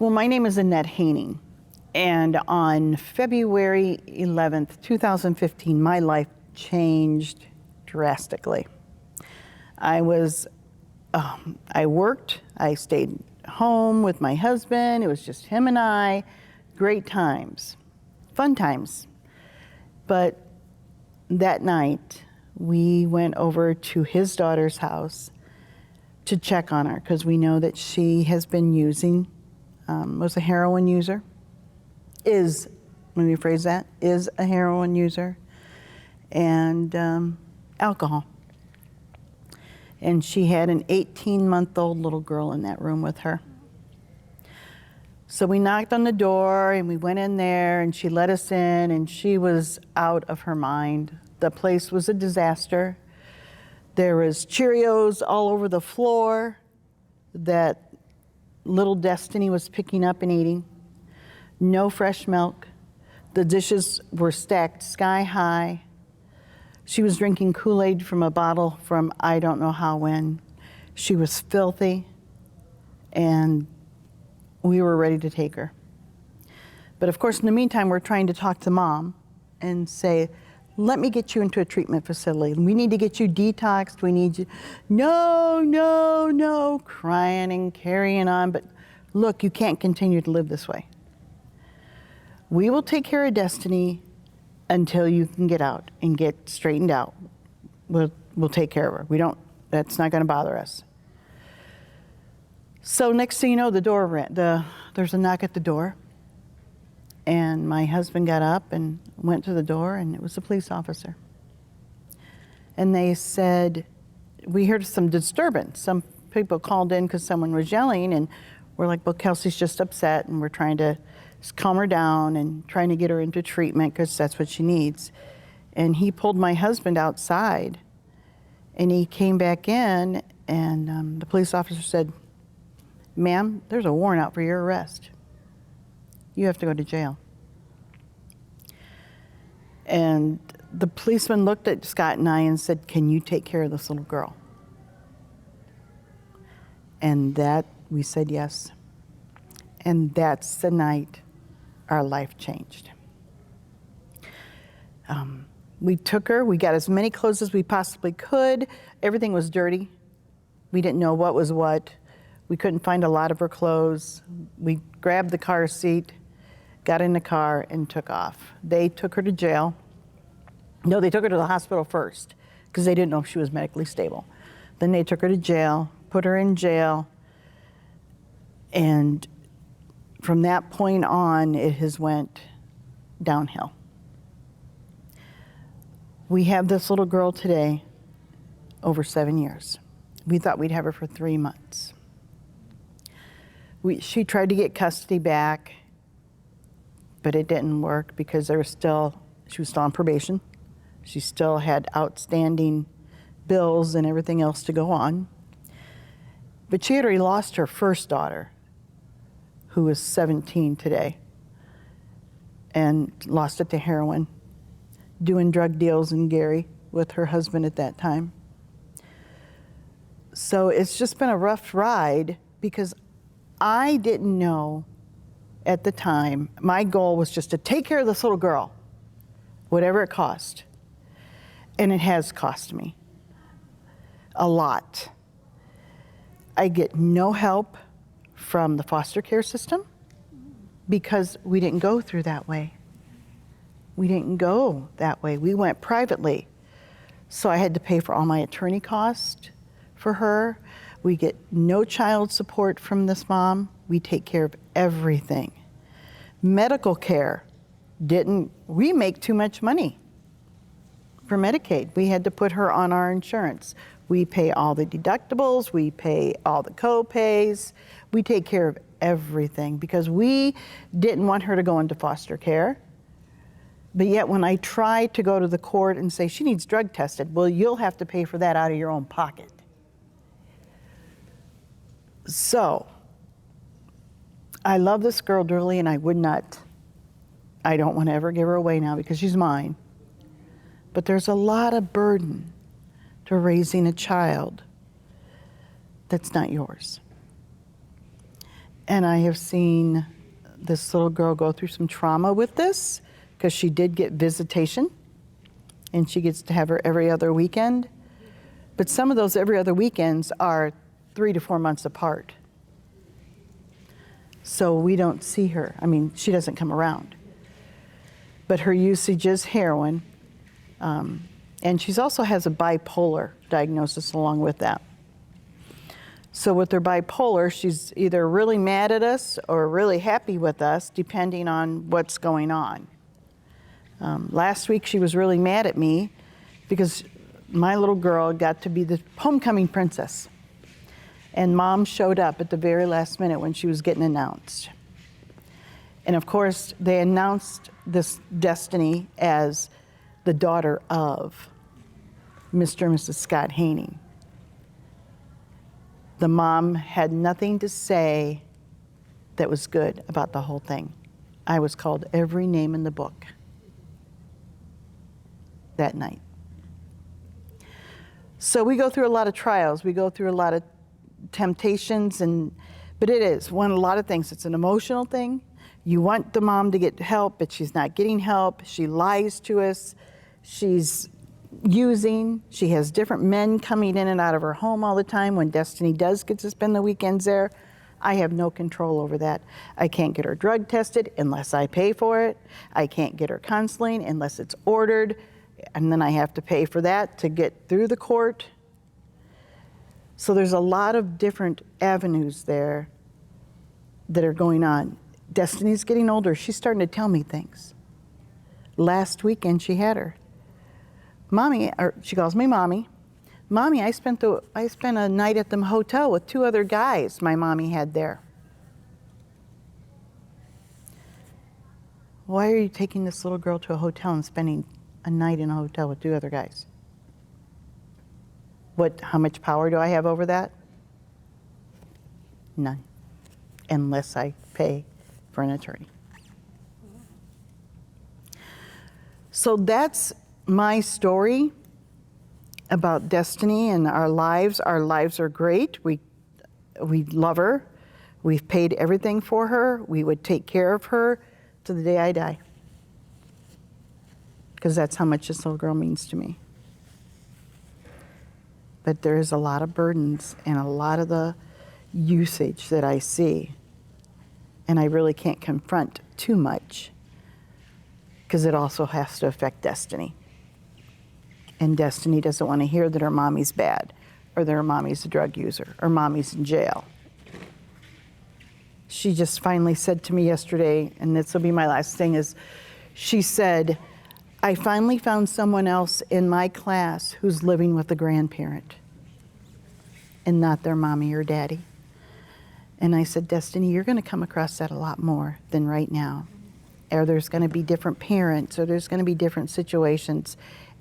Well, my name is Annette, and on February 11th, 2015, my life changed drastically. I worked, I stayed home with my husband. It was just him and I, great times, fun times. But that night, we went over to his daughter's house to check on her because we know that she has been using, was a heroin user, let me rephrase that, is a heroin user, and alcohol. And she had an 18-month-old little girl in that room with her. So we knocked on the door and we went in there and she let us in and she was out of her mind. The place was a disaster. There was Cheerios all over the floor that little Destiny was picking up and eating. No fresh milk. The dishes were stacked sky high. She was drinking Kool-Aid from a bottle from I don't know how when. She was filthy, and we were ready to take her. But of course, in the meantime, we're trying to talk to Mom and say, let me get you into a treatment facility. We need to get you detoxed. We need you. No, crying and carrying on. But look, you can't continue to live this way. We will take care of Destiny until you can get out and get straightened out. We'll take care of her. That's not going to bother us. So next thing you know, there's a knock at the door. And my husband got up and went to the door, and it was a police officer. And they said, we heard some disturbance. Some people called in because someone was yelling, and we're like, well, Kelsey's just upset, and we're trying to calm her down and trying to get her into treatment because that's what she needs. And he pulled my husband outside, and he came back in, and the police officer said, ma'am, there's a warrant out for your arrest. You have to go to jail. And the policeman looked at Scott and I and said, can you take care of this little girl? And we said yes. And that's the night our life changed. We took her, we got as many clothes as we possibly could. Everything was dirty. We didn't know what was what. We couldn't find a lot of her clothes. We grabbed the car seat, got in the car, and took off. They took her to jail. No, they took her to the hospital first because they didn't know if she was medically stable. Then they took her to jail, put her in jail, and from that point on, it has went downhill. We have this little girl today, over 7 years. We thought we'd have her for 3 months. She tried to get custody back, but it didn't work because she was still on probation. She still had outstanding bills and everything else to go on. But she had already lost her first daughter, who is 17 today, and lost it to heroin, doing drug deals in Gary with her husband at that time. So it's just been a rough ride because I didn't know at the time. My goal was just to take care of this little girl, whatever it cost. And it has cost me a lot. I get no help from the foster care system because we didn't go through that way. We didn't go that way. We went privately. So I had to pay for all my attorney costs for her. We get no child support from this mom. We take care of everything. Medical care we make too much money for Medicaid. We had to put her on our insurance. We pay all the deductibles, we pay all the co-pays. We take care of everything because we didn't want her to go into foster care. But yet when I tried to go to the court and say she needs drug tested, well, you'll have to pay for that out of your own pocket. So I love this girl dearly, and I don't want to ever give her away now because she's mine. But there's a lot of burden to raising a child that's not yours. And I have seen this little girl go through some trauma with this, because she did get visitation, and she gets to have her every other weekend. But some of those every other weekends are 3 to 4 months apart. So we don't see her. I mean, she doesn't come around. But her usage is heroin. And she also has a bipolar diagnosis along with that. So with her bipolar, she's either really mad at us or really happy with us, depending on what's going on. Last week, she was really mad at me because my little girl got to be the homecoming princess. And Mom showed up at the very last minute when she was getting announced. And of course, they announced this Destiny as the daughter of Mr. and Mrs. Scott Haney. The mom had nothing to say that was good about the whole thing. I was called every name in the book that night. So we go through a lot of trials. We go through a lot of temptations, but it is a lot of things. It's an emotional thing. You want the mom to get help, but she's not getting help. She lies to us. She's using. She has different men coming in and out of her home all the time. When Destiny does get to spend the weekends there, I have no control over that. I can't get her drug tested unless I pay for it. I can't get her counseling unless it's ordered, and then I have to pay for that to get through the court. So there's a lot of different avenues there that are going on. Destiny's getting older. She's starting to tell me things. Last weekend, she had her. Mommy, or she calls me Mommy. Mommy, I spent a night at the hotel with 2 other guys my mommy had there. Why are you taking this little girl to a hotel and spending a night in a hotel with 2 other guys? How much power do I have over that? None, unless I pay for an attorney. So that's my story about Destiny and our lives. Our lives are great. We love her. We've paid everything for her. We would take care of her to the day I die, because that's how much this little girl means to me. But there is a lot of burdens and a lot of the usage that I see, and I really can't confront too much, because it also has to affect Destiny. And Destiny doesn't want to hear that her mommy's bad, or that her mommy's a drug user, or mommy's in jail. She just finally said to me yesterday, and this will be my last thing, is she said, I finally found someone else in my class who's living with a grandparent and not their mommy or daddy. And I said, Destiny, you're going to come across that a lot more than right now. Or there's going to be different parents, or there's going to be different situations.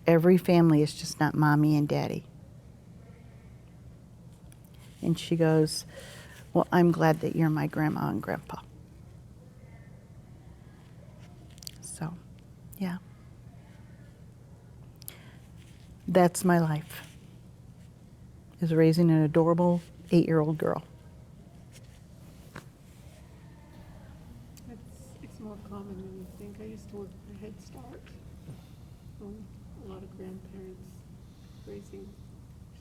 Every family is just not mommy and daddy. And she goes, well, I'm glad that you're my grandma and grandpa. So, yeah. That's my life, is raising an adorable 8-year-old girl. It's more common than you think. I used to work for Head Start. A lot of grandparents raising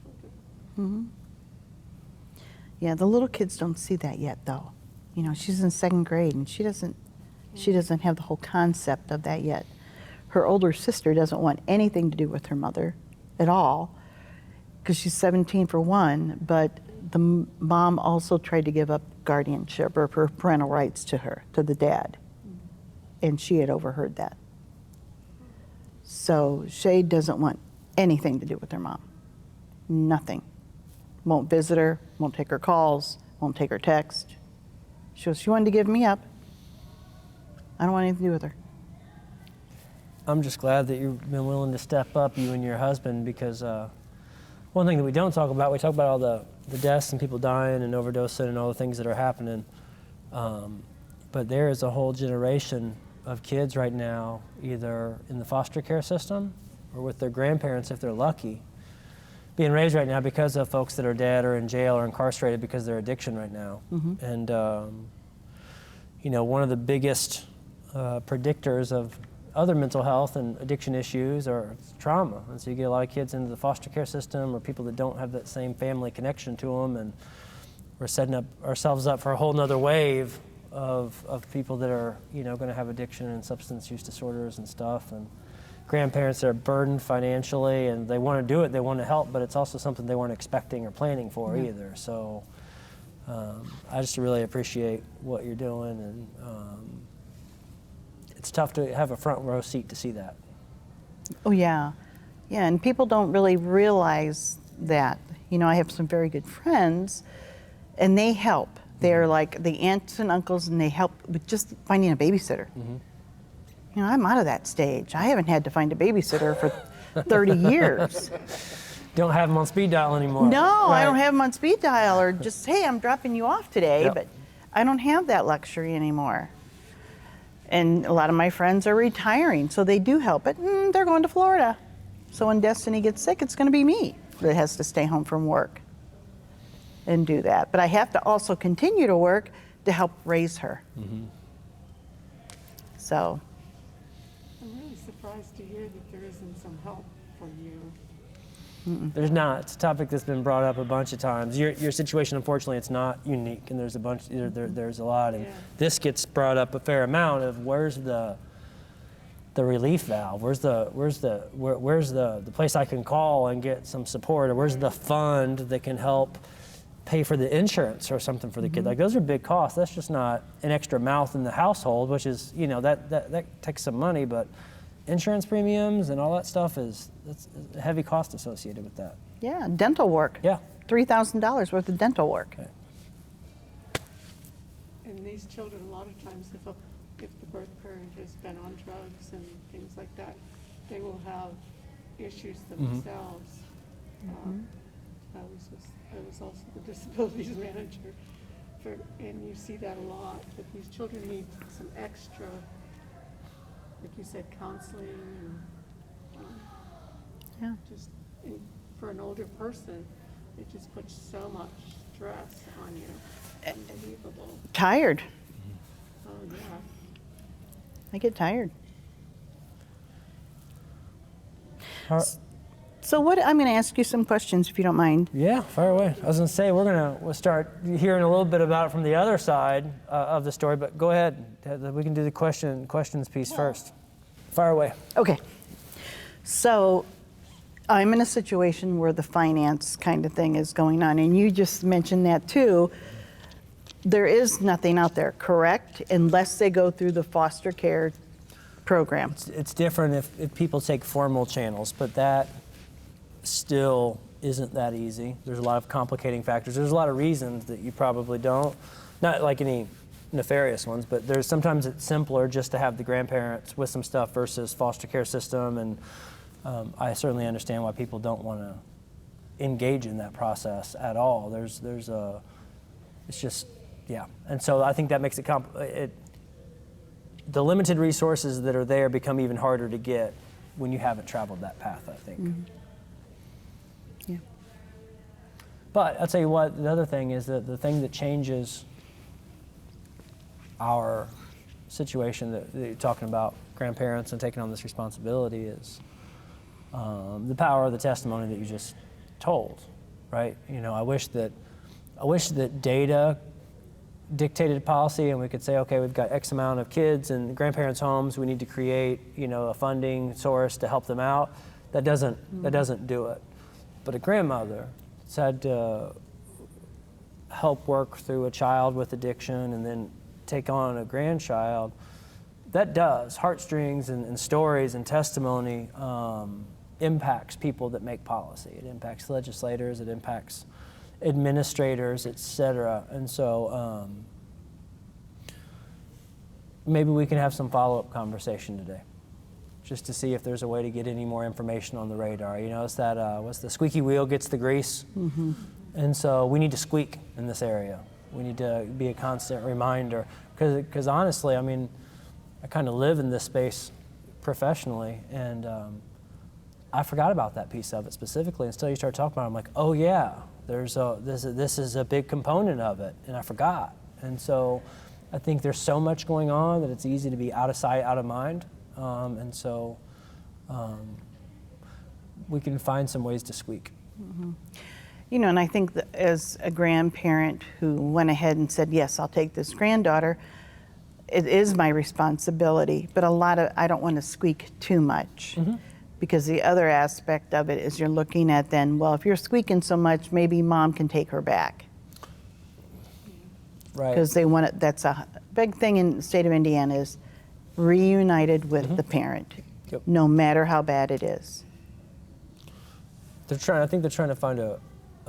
children. Mm-hmm. Yeah, the little kids don't see that yet, though. You know, she's in 2nd grade, and she doesn't have the whole concept of that yet. Her older sister doesn't want anything to do with her mother at all, because she's 17 for one, but the mom also tried to give up guardianship or her parental rights to the dad, and she had overheard that. So Shay doesn't want anything to do with her mom. Nothing. Won't visit her, won't take her calls, won't take her text. She wanted to give me up. I don't want anything to do with her. I'm just glad that you've been willing to step up, you and your husband, because one thing that we don't talk about, we talk about all the deaths and people dying and overdosing and all the things that are happening. But there is a whole generation of kids right now, either in the foster care system or with their grandparents, if they're lucky, being raised right now because of folks that are dead or in jail or incarcerated because of their addiction right now. Mm-hmm. And one of the biggest predictors of other mental health and addiction issues are trauma. And so you get a lot of kids into the foster care system or people that don't have that same family connection to them, and we're setting up ourselves up for a whole nother wave of people that are, going to have addiction and substance use disorders and stuff. And grandparents that are burdened financially and they want to do it, they want to help, but it's also something they weren't expecting or planning for either. So I just really appreciate what you're doing, and it's tough to have a front row seat to see that. Oh, yeah. Yeah, and people don't really realize that. I have some very good friends, and they help. They're like the aunts and uncles, and they help with just finding a babysitter. I'm out of that stage. I haven't had to find a babysitter for 30 years. Don't have them on speed dial anymore. No, Right. I don't have them on speed dial, or just, hey, I'm dropping you off today, Yep. but I don't have that luxury anymore. And a lot of my friends are retiring, so they do help, but they're going to Florida. So when Destiny gets sick, it's going to be me that has to stay home from work and do that. But I have to also continue to work to help raise her. So. I'm really surprised to hear that there isn't some help for you. There's not. It's a topic that's been brought up a bunch of times. Your situation, unfortunately, it's not unique, and there's a bunch. There's a lot, and this gets brought up a fair amount of where's the relief valve? Where's the place I can call and get some support, or where's the fund that can help pay for the insurance or something for the kid? Like, those are big costs. That's just not an extra mouth in the household, which is, that takes some money, but insurance premiums and all that stuff that's a heavy cost associated with that. Yeah, dental work. Yeah. $3,000 worth of dental work. Okay. And these children, a lot of times, if the birth parent has been on drugs and things like that, they will have issues themselves. I was also the disabilities manager, and you see that a lot, that these children need some extra, like you said, counseling, and just for an older person, it just puts so much stress on you. Unbelievable. Tired. Oh, yeah. I get tired. So I'm going to ask you some questions if you don't mind. Yeah, fire away. I was going to say we'll start hearing a little bit about it from the other side of the story, but go ahead. We can do the questions piece first. Fire away. Okay. So I'm in a situation where the finance kind of thing is going on, and you just mentioned that too. There is nothing out there, correct? Unless they go through the foster care program. It's different if people take formal channels, but that still isn't that easy. There's a lot of complicating factors. There's a lot of reasons that you probably don't, not like any nefarious ones, but sometimes it's simpler just to have the grandparents with some stuff versus foster care system, and I certainly understand why people don't want to engage in that process at all. It's just, yeah. And so I think that makes the limited resources that are there become even harder to get when you haven't traveled that path, I think. Yeah. But I'll tell you what, the other thing is that the thing that changes our situation that you're talking about, grandparents and taking on this responsibility, is the power of the testimony that you just told, right? I wish that data dictated policy and we could say, okay, we've got X amount of kids in grandparents' homes, we need to create, a funding source to help them out. That doesn't do it. But a grandmother has had to help work through a child with addiction and then take on a grandchild. That does. Heartstrings and stories and testimony impacts people that make policy. It impacts legislators, it impacts administrators, etc. And so maybe we can have some follow-up conversation today, just to see if there's a way to get any more information on the radar. It's that what's the squeaky wheel gets the grease, and so we need to squeak in this area. We need to be a constant reminder, because honestly, I kind of live in this space professionally, and I forgot about that piece of it specifically until you start talking about it. I'm like, oh yeah, this is a big component of it, and I forgot. And so I think there's so much going on that it's easy to be out of sight, out of mind. And so we can find some ways to squeak. You know, and I think that as a grandparent who went ahead and said, yes, I'll take this granddaughter, it is my responsibility, but I don't want to squeak too much. Because the other aspect of it is you're looking at then, well, if you're squeaking so much, maybe mom can take her back. Right. Because they want it, that's a big thing in the state of Indiana is reunited with the parent, Yep. no matter how bad it is. I think they're trying to find a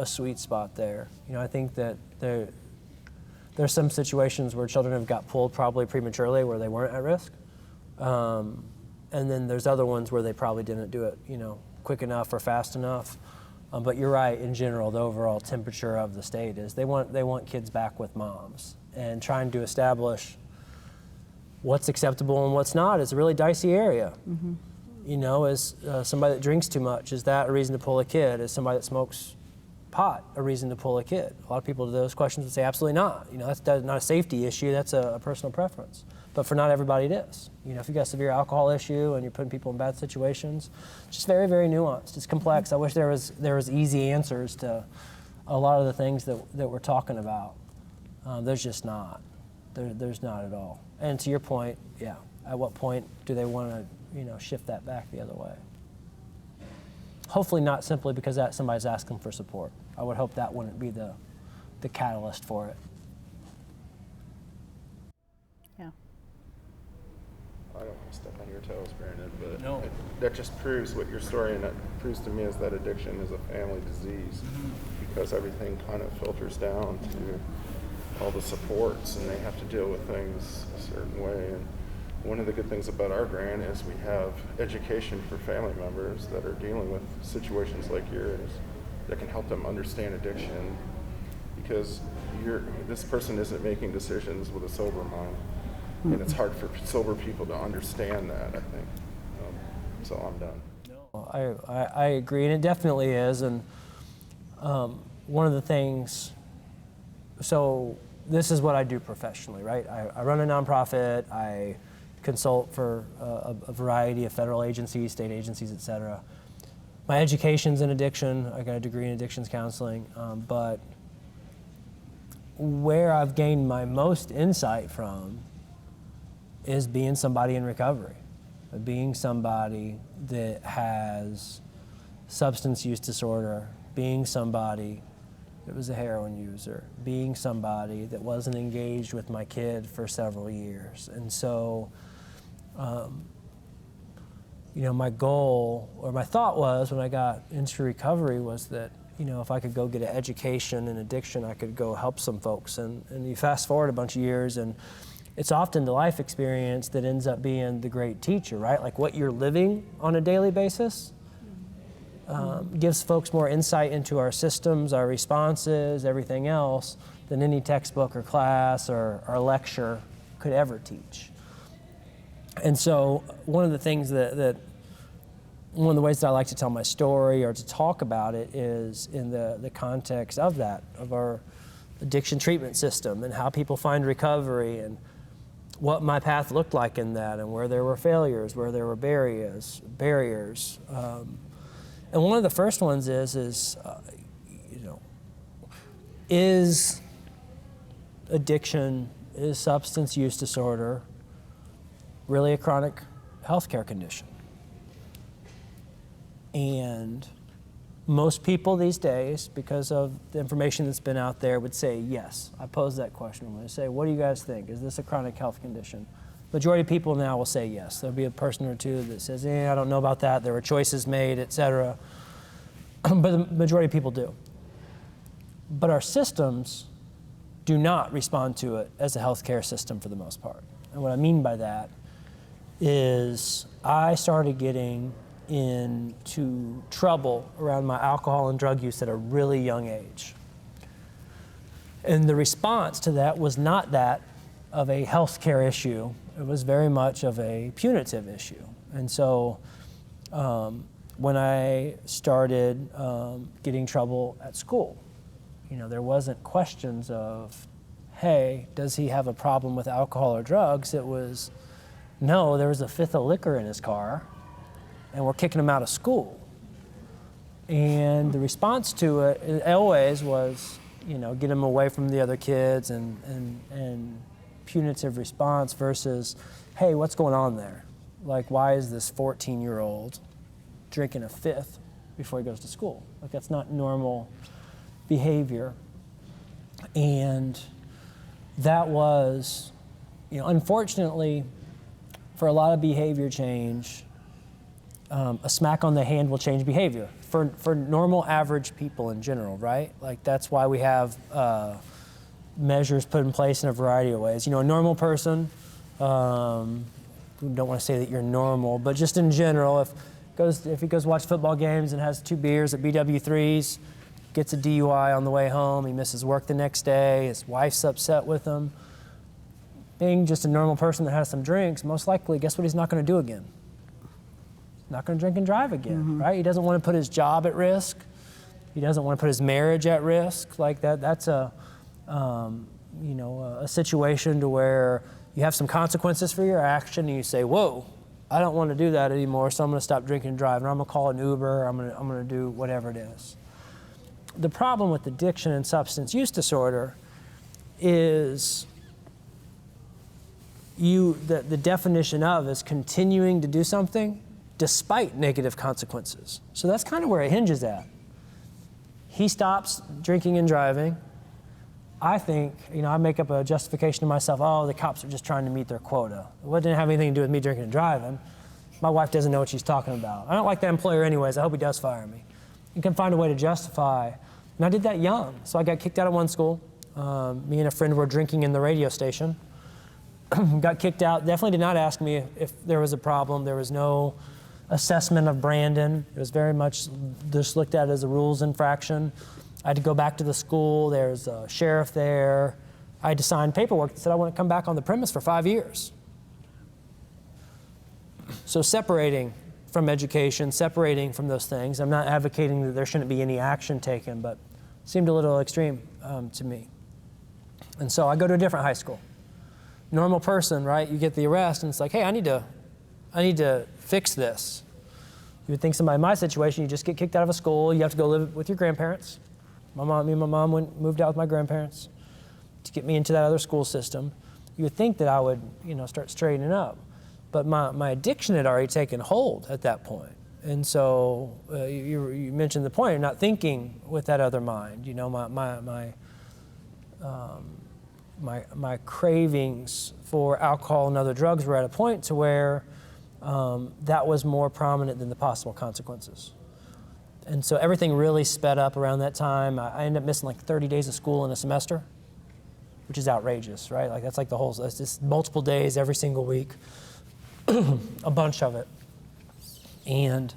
sweet spot there. You know, I think that there's some situations where children have got pulled probably prematurely where they weren't at risk. And then there's other ones where they probably didn't do it, you know, quick enough or fast enough. But you're right, in general, the overall temperature of the state is they want kids back with moms. And trying to establish what's acceptable and what's not is a really dicey area. You know, is somebody that drinks too much, is that a reason to pull a kid? Is somebody that smokes pot a reason to pull a kid? A lot of people to those questions would say absolutely not. You know, that's not a safety issue, that's a personal preference. But for not everybody it is. You know, if you've got a severe alcohol issue and you're putting people in bad situations, it's just very, very nuanced. It's complex. I wish there was easy answers to a lot of the things that we're talking about. There's just not. There's not at all. And to your point, yeah, at what point do they want to, you know, shift that back the other way? Hopefully not simply because somebody's asking for support. I would hope that wouldn't be the catalyst for it. Yeah. I don't want to step on your toes, Brandon, but No. that just proves what your story, and that proves to me is that addiction is a family disease because everything kind of filters down to all the supports, and they have to deal with things a certain way. And one of the good things about our grant is we have education for family members that are dealing with situations like yours that can help them understand addiction, because this person isn't making decisions with a sober mind. And it's hard for sober people to understand that, I think. So I'm done. No, I agree, and it definitely is. And one of the things, so this is what I do professionally, right? I run a nonprofit. I consult for a variety of federal agencies, state agencies, et cetera. My education's in addiction. I got a degree in addictions counseling, but where I've gained my most insight from is being somebody in recovery, being somebody that has substance use disorder, being somebody that was a heroin user, being somebody that wasn't engaged with my kid for several years. And so, you know, my goal or my thought was when I got into recovery was that, you know, if I could go get an education in addiction, I could go help some folks. And you fast forward a bunch of years, and it's often the life experience that ends up being the great teacher, right? Like what you're living on a daily basis gives folks more insight into our systems, our responses, everything else than any textbook or class or lecture could ever teach. And so one of the things one of the ways that I like to tell my story or to talk about it is in the context of that, of our addiction treatment system and how people find recovery and what my path looked like in that and where there were failures, where there were barriers. And one of the first ones is addiction, is substance use disorder really a chronic healthcare condition? And most people these days, because of the information that's been out there, would say yes. I pose that question. When I say, what do you guys think? Is this a chronic health condition? Majority of people now will say yes. There'll be a person or two that says, I don't know about that. There were choices made, et cetera. But the majority of people do. But our systems do not respond to it as a healthcare system for the most part. And what I mean by that is I started getting into trouble around my alcohol and drug use at a really young age. And the response to that was not that of a healthcare issue. It was very much of a punitive issue. And so when I started getting trouble at school, there wasn't questions of hey, does he have a problem with alcohol or drugs? It was, no, there was a fifth of liquor in his car, and we're kicking him out of school. And the response to it always was, get him away from the other kids and punitive response versus, hey, what's going on there? Like, why is this 14-year-old drinking a fifth before he goes to school? Like, that's not normal behavior. And that was, unfortunately, for a lot of behavior change, a smack on the hand will change behavior for normal average people in general, right? Like, that's why we have measures put in place in a variety of ways. A normal person, we don't want to say that you're normal, but just in general, if he goes watch football games and has 2 beers at BW3s, gets a DUI on the way home, he misses work the next day, his wife's upset with him. Being just a normal person that has some drinks, most likely, guess what he's not going to do again? He's not going to drink and drive again, right? He doesn't want to put his job at risk. He doesn't want to put his marriage at risk. Like that's a situation to where you have some consequences for your action, and you say, whoa, I don't want to do that anymore, so I'm going to stop drinking and driving. I'm going to call an Uber. I'm going to do whatever it is. The problem with addiction and substance use disorder is the definition of is continuing to do something despite negative consequences. So that's kind of where it hinges at. He stops drinking and driving. I think, I make up a justification to myself, oh, the cops are just trying to meet their quota. It didn't have anything to do with me drinking and driving. My wife doesn't know what she's talking about. I don't like that employer anyways. I hope he does fire me. You can find a way to justify. And I did that young. So I got kicked out of one school. Me and a friend were drinking in the radio station. Got kicked out. Definitely did not ask me if there was a problem. There was no assessment of Brandon. It was very much just looked at as a rules infraction. I had to go back to the school. There's a sheriff there. I had to sign paperwork that said I want to come back on the premise for 5 years. So separating from education, separating from those things. I'm not advocating that there shouldn't be any action taken, but it seemed a little extreme to me. And so I go to a different high school. Normal person, right? You get the arrest, and it's like, hey, I need to fix this. You would think somebody in my situation, you just get kicked out of a school, you have to go live with your grandparents. Me and my mom moved out with my grandparents to get me into that other school system. You would think that I would, start straightening up. But my addiction had already taken hold at that point. And so you mentioned the point, you're not thinking with that other mind. My cravings for alcohol and other drugs were at a point to where that was more prominent than the possible consequences. And so everything really sped up around that time. I ended up missing like 30 days of school in a semester, which is outrageous, right? Like that's like that's just multiple days every single week, a bunch of it. And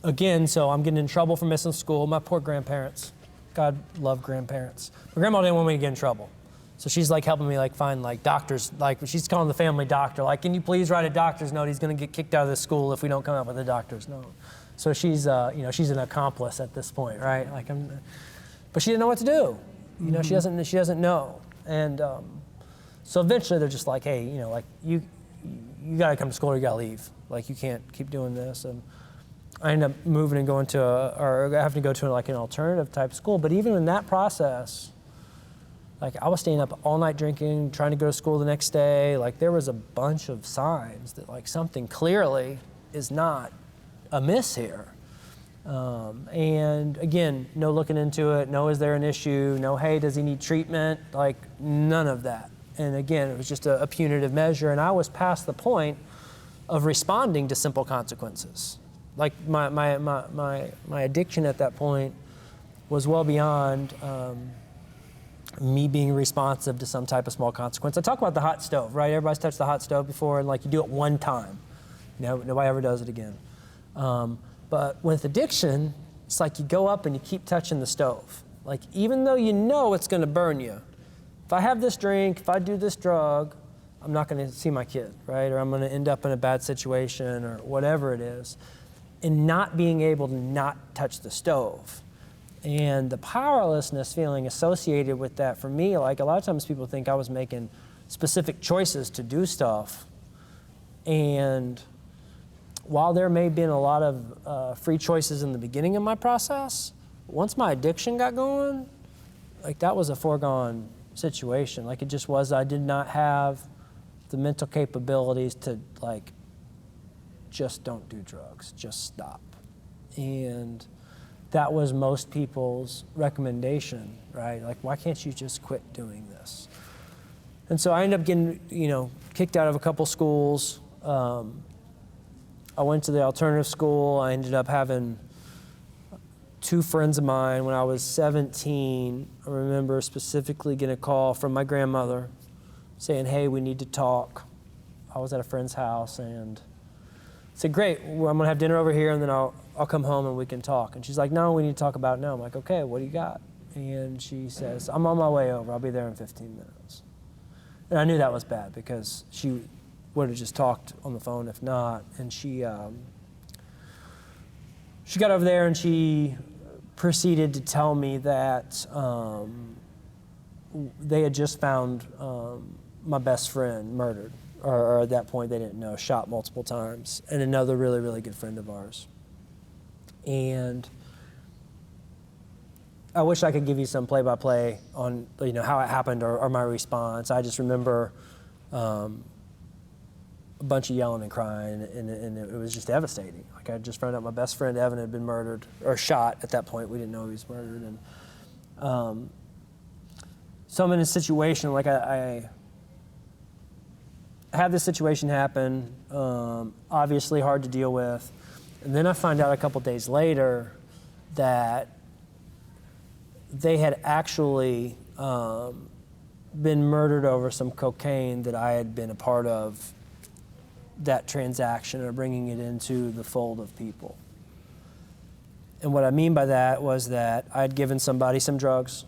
again, so I'm getting in trouble for missing school. My poor grandparents, God love grandparents. My grandma didn't want me to get in trouble. So she's like helping me like find like doctors, like she's calling the family doctor, like, can you please write a doctor's note? He's gonna get kicked out of this school if we don't come up with a doctor's note. So she's, she's an accomplice at this point, right? Like but she didn't know what to do. She doesn't know. And so eventually they're just like, hey, you gotta come to school or you gotta leave. Like you can't keep doing this. And I ended up moving and going to or having to go to like an alternative type school. But even in that process, like I was staying up all night drinking, trying to go to school the next day. Like there was a bunch of signs that like something clearly is not amiss here. And again, no looking into it, no is there an issue, no hey, does he need treatment, like none of that. And again, it was just a punitive measure, and I was past the point of responding to simple consequences. Like my addiction at that point was well beyond me being responsive to some type of small consequence. I talk about the hot stove, right? Everybody's touched the hot stove before, and like you do it one time. Nobody ever does it again. But with addiction, it's like you go up and you keep touching the stove. Like even though you know it's gonna burn you, if I have this drink, if I do this drug, I'm not gonna see my kid, right? Or I'm gonna end up in a bad situation or whatever it is. And not being able to not touch the stove And the powerlessness feeling associated with that for me, like a lot of times people think I was making specific choices to do stuff. And while there may have been a lot of free choices in the beginning of my process, once my addiction got going, like that was a foregone situation. Like it just was, I did not have the mental capabilities to like, just don't do drugs, just stop. And that was most people's recommendation, right? Like, why can't you just quit doing this? And so I ended up getting, kicked out of a couple schools. I went to the alternative school. I ended up having 2 friends of mine when I was 17. I remember specifically getting a call from my grandmother saying, hey, we need to talk. I was at a friend's house and said, great, well, I'm gonna have dinner over here and then I'll come home and we can talk. And she's like, no, we need to talk about it now. I'm like, okay, what do you got? And she says, I'm on my way over. I'll be there in 15 minutes. And I knew that was bad because she would have just talked on the phone if not. And she got over there and she proceeded to tell me that they had just found my best friend murdered, or at that point they didn't know, shot multiple times, and another really, really good friend of ours. And I wish I could give you some play-by-play on how it happened or my response. I just remember a bunch of yelling and crying, and it was just devastating. Like I just found out my best friend Evan had been murdered, or shot at that point. We didn't know he was murdered. And so I'm in a situation, like I had this situation happen, obviously hard to deal with. And then I find out a couple days later that they had actually been murdered over some cocaine that I had been a part of that transaction, or bringing it into the fold of people. And what I mean by that was that I had given somebody some drugs.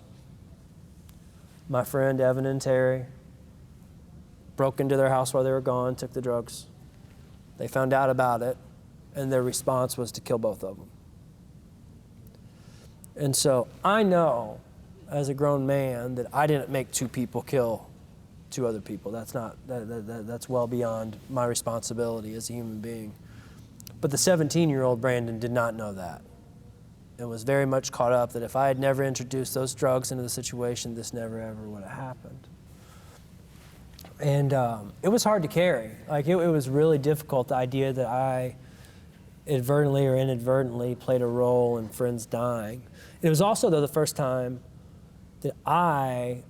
My friend Evan and Terry broke into their house while they were gone, took the drugs. They found out about it, and their response was to kill both of them. And so I know, as a grown man, that I didn't make 2 people kill 2 other people. That's well beyond my responsibility as a human being. But the 17-year-old Brandon did not know that, and was very much caught up that if I had never introduced those drugs into the situation, this never ever would have happened. And it was hard to carry. Like it was really difficult, the idea that I advertently or inadvertently played a role in friends dying. It was also, though, the first time that I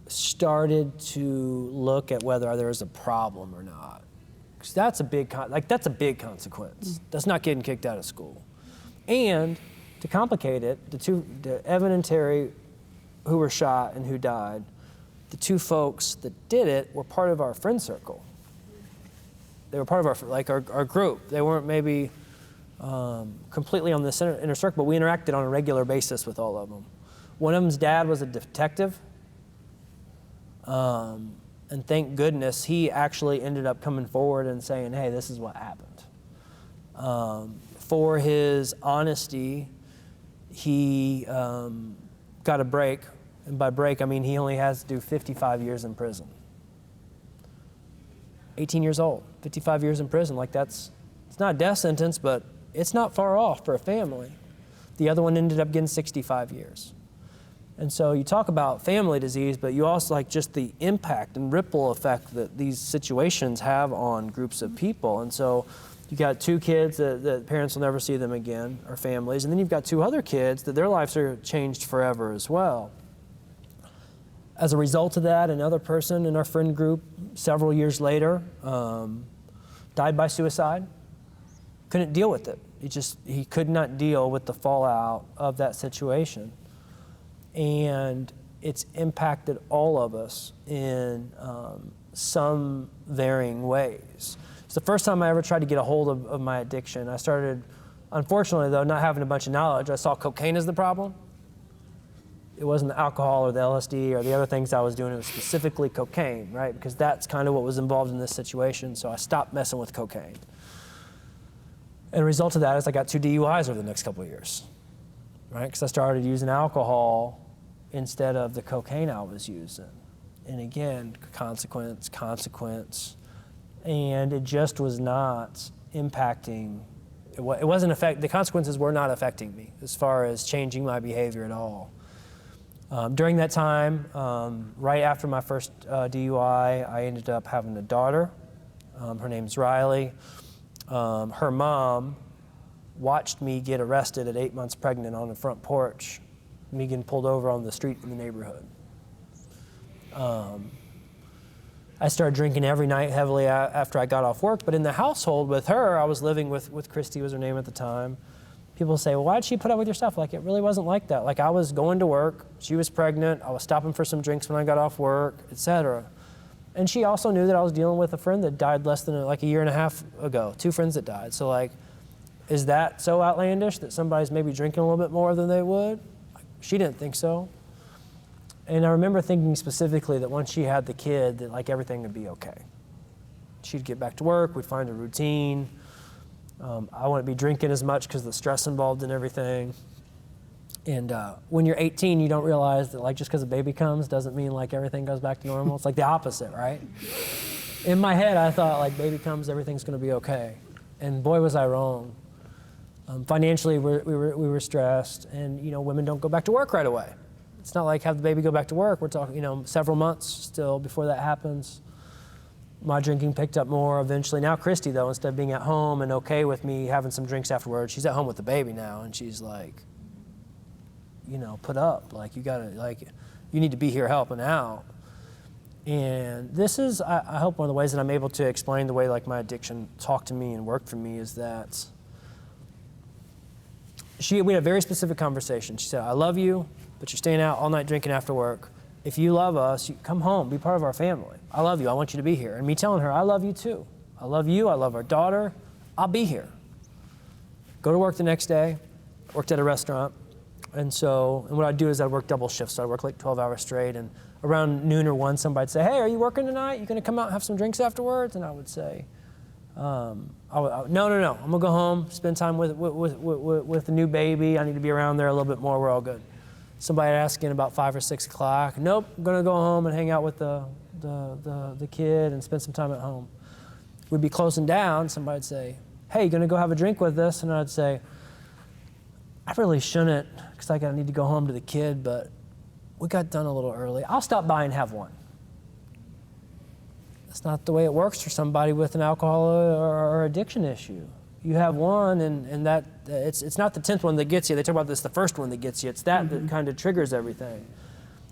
started to look at whether there was a problem or not. Because that's a big consequence. That's not getting kicked out of school. And to complicate it, the Evan and Terry who were shot and who died, the 2 folks that did it were part of our friend circle. They were part of our group. They weren't maybe completely on this inner circle, but we interacted on a regular basis with all of them. One of them's dad was a detective, and thank goodness he actually ended up coming forward and saying, hey, this is what happened. For his honesty, he got a break. And by break, I mean he only has to do 55 years in prison. 18 years old, 55 years in prison. Like it's not a death sentence, but it's not far off for a family. The other one ended up getting 65 years. And so you talk about family disease, but you also just the impact and ripple effect that these situations have on groups of people. And so you got 2 kids that parents will never see them again, or families, and then you've got 2 other kids that their lives are changed forever as well. As a result of that, another person in our friend group several years later died by suicide. Couldn't deal with it. He could not deal with the fallout of that situation. And it's impacted all of us in some varying ways. It's the first time I ever tried to get a hold of my addiction. I started, unfortunately though, not having a bunch of knowledge. I saw cocaine as the problem. It wasn't the alcohol or the LSD or the other things I was doing. It was specifically cocaine, right? Because that's kind of what was involved in this situation. So I stopped messing with cocaine. And the result of that is I got 2 DUIs over the next couple of years. right? Because I started using alcohol instead of the cocaine I was using. And again, consequence. And it just was not impacting, it wasn't the consequences were not affecting me as far as changing my behavior at all. During that time, right after my first DUI, I ended up having a daughter. Her name's Riley. Her mom watched me get arrested at 8 months pregnant on the front porch, me getting pulled over on the street in the neighborhood. I started drinking every night heavily after I got off work, but in the household with her, I was living with Christy, was her name at the time. People say, well, why did she put up with your stuff? Like, it really wasn't like that. Like, I was going to work, she was pregnant, I was stopping for some drinks when I got off work, etc. And she also knew that I was dealing with a friend that died less than like a year and a half ago, 2 friends that died. So like, is that so outlandish that somebody's maybe drinking a little bit more than they would? She didn't think so. And I remember thinking specifically that once she had the kid, that like everything would be okay. She'd get back to work, we'd find a routine. I wouldn't be drinking as much because of the stress involved in everything. And when you're 18, you don't realize that like just because a baby comes doesn't mean like everything goes back to normal. It's like the opposite, right? In my head, I thought like baby comes, everything's going to be okay. And boy, was I wrong. Financially, we were stressed, and you know, women don't go back to work right away. It's not like have the baby go back to work. We're talking, you know, several months still before that happens. My drinking picked up more eventually. Now Christy, though, instead of being at home and okay with me having some drinks afterwards, she's at home with the baby now, and she's like, you know, put up. Like, you gotta, like, you need to be here helping out. And this is, I hope, one of the ways that I'm able to explain the way like my addiction talked to me and worked for me is that we had a very specific conversation. She said, I love you, but you're staying out all night drinking after work. If you love us, you come home, be part of our family. I love you, I want you to be here. And me telling her, I love you too. I love you, I love our daughter, I'll be here. Go to work the next day, worked at a restaurant. And what I'd do is I'd work double shifts. So I'd work like 12 hours straight, and around noon or 1, somebody'd say, hey, are you working tonight? You gonna come out and have some drinks afterwards? And I would say, no, I'm gonna go home, spend time with the new baby. I need to be around there a little bit more, we're all good. Somebody asking about 5 or 6 o'clock. Nope, I'm gonna go home and hang out with the kid and spend some time at home. We'd be closing down, somebody'd say, hey, you gonna go have a drink with us? And I'd say, I really shouldn't, because I need to go home to the kid, but we got done a little early. I'll stop by and have one. That's not the way it works for somebody with an alcohol or addiction issue. You have one, and that it's not the 10th one that gets you. They talk about this, the first one that gets you. It's that that kind of triggers everything.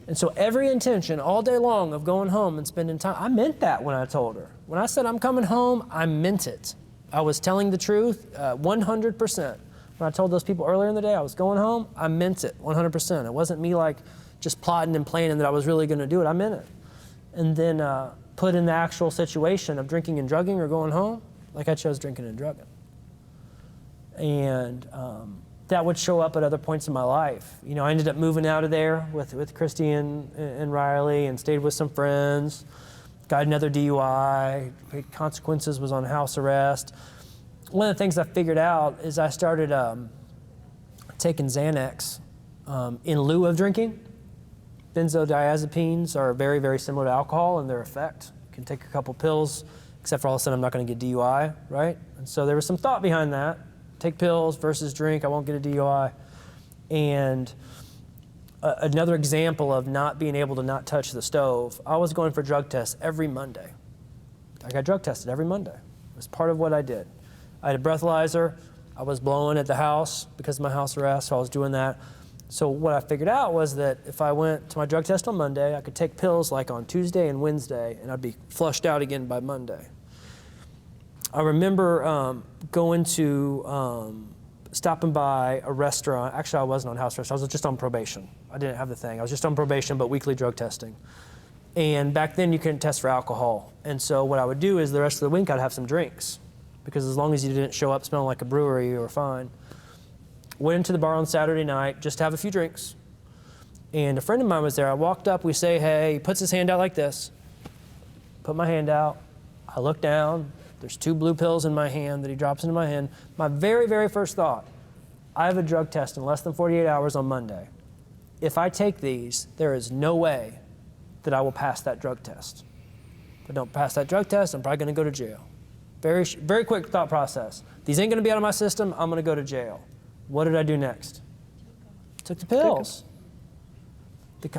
And so every intention all day long of going home and spending time, I meant that when I told her. When I said I'm coming home, I meant it. I was telling the truth 100%. When I told those people earlier in the day I was going home, I meant it 100%. It wasn't me like just plotting and planning that I was really going to do it. I meant it. And then put in the actual situation of drinking and drugging or going home, like I chose drinking and drugging. And that would show up at other points in my life. You know, I ended up moving out of there with Christy and Riley and stayed with some friends, got another DUI, consequences, was on house arrest. One of the things I figured out is I started taking Xanax in lieu of drinking. Benzodiazepines are very, very similar to alcohol in their effect. You can take a couple pills, except for all of a sudden I'm not going to get DUI, right? And so there was some thought behind that. Take pills versus drink, I won't get a DUI. And another example of not being able to not touch the stove, I was going for drug tests every Monday. I got drug tested every Monday. It was part of what I did. I had a breathalyzer. I was blowing at the house because of my house arrest, so I was doing that. So what I figured out was that if I went to my drug test on Monday, I could take pills like on Tuesday and Wednesday, and I'd be flushed out again by Monday. I remember stopping by a restaurant. Actually, I wasn't on house arrest. I was just on probation. I didn't have the thing. I was just on probation, but weekly drug testing. And back then, you couldn't test for alcohol. And so what I would do is the rest of the week, I'd have some drinks, because as long as you didn't show up smelling like a brewery, you were fine. Went into the bar on Saturday night, just to have a few drinks. And a friend of mine was there. I walked up, we say, hey, he puts his hand out like this. Put my hand out. I look down. There's 2 blue pills in my hand that he drops into my hand. My very, very first thought, I have a drug test in less than 48 hours on Monday. If I take these, there is no way that I will pass that drug test. If I don't pass that drug test, I'm probably going to go to jail. Very quick thought process. These ain't going to be out of my system. I'm going to go to jail. What did I do next? Took the pills.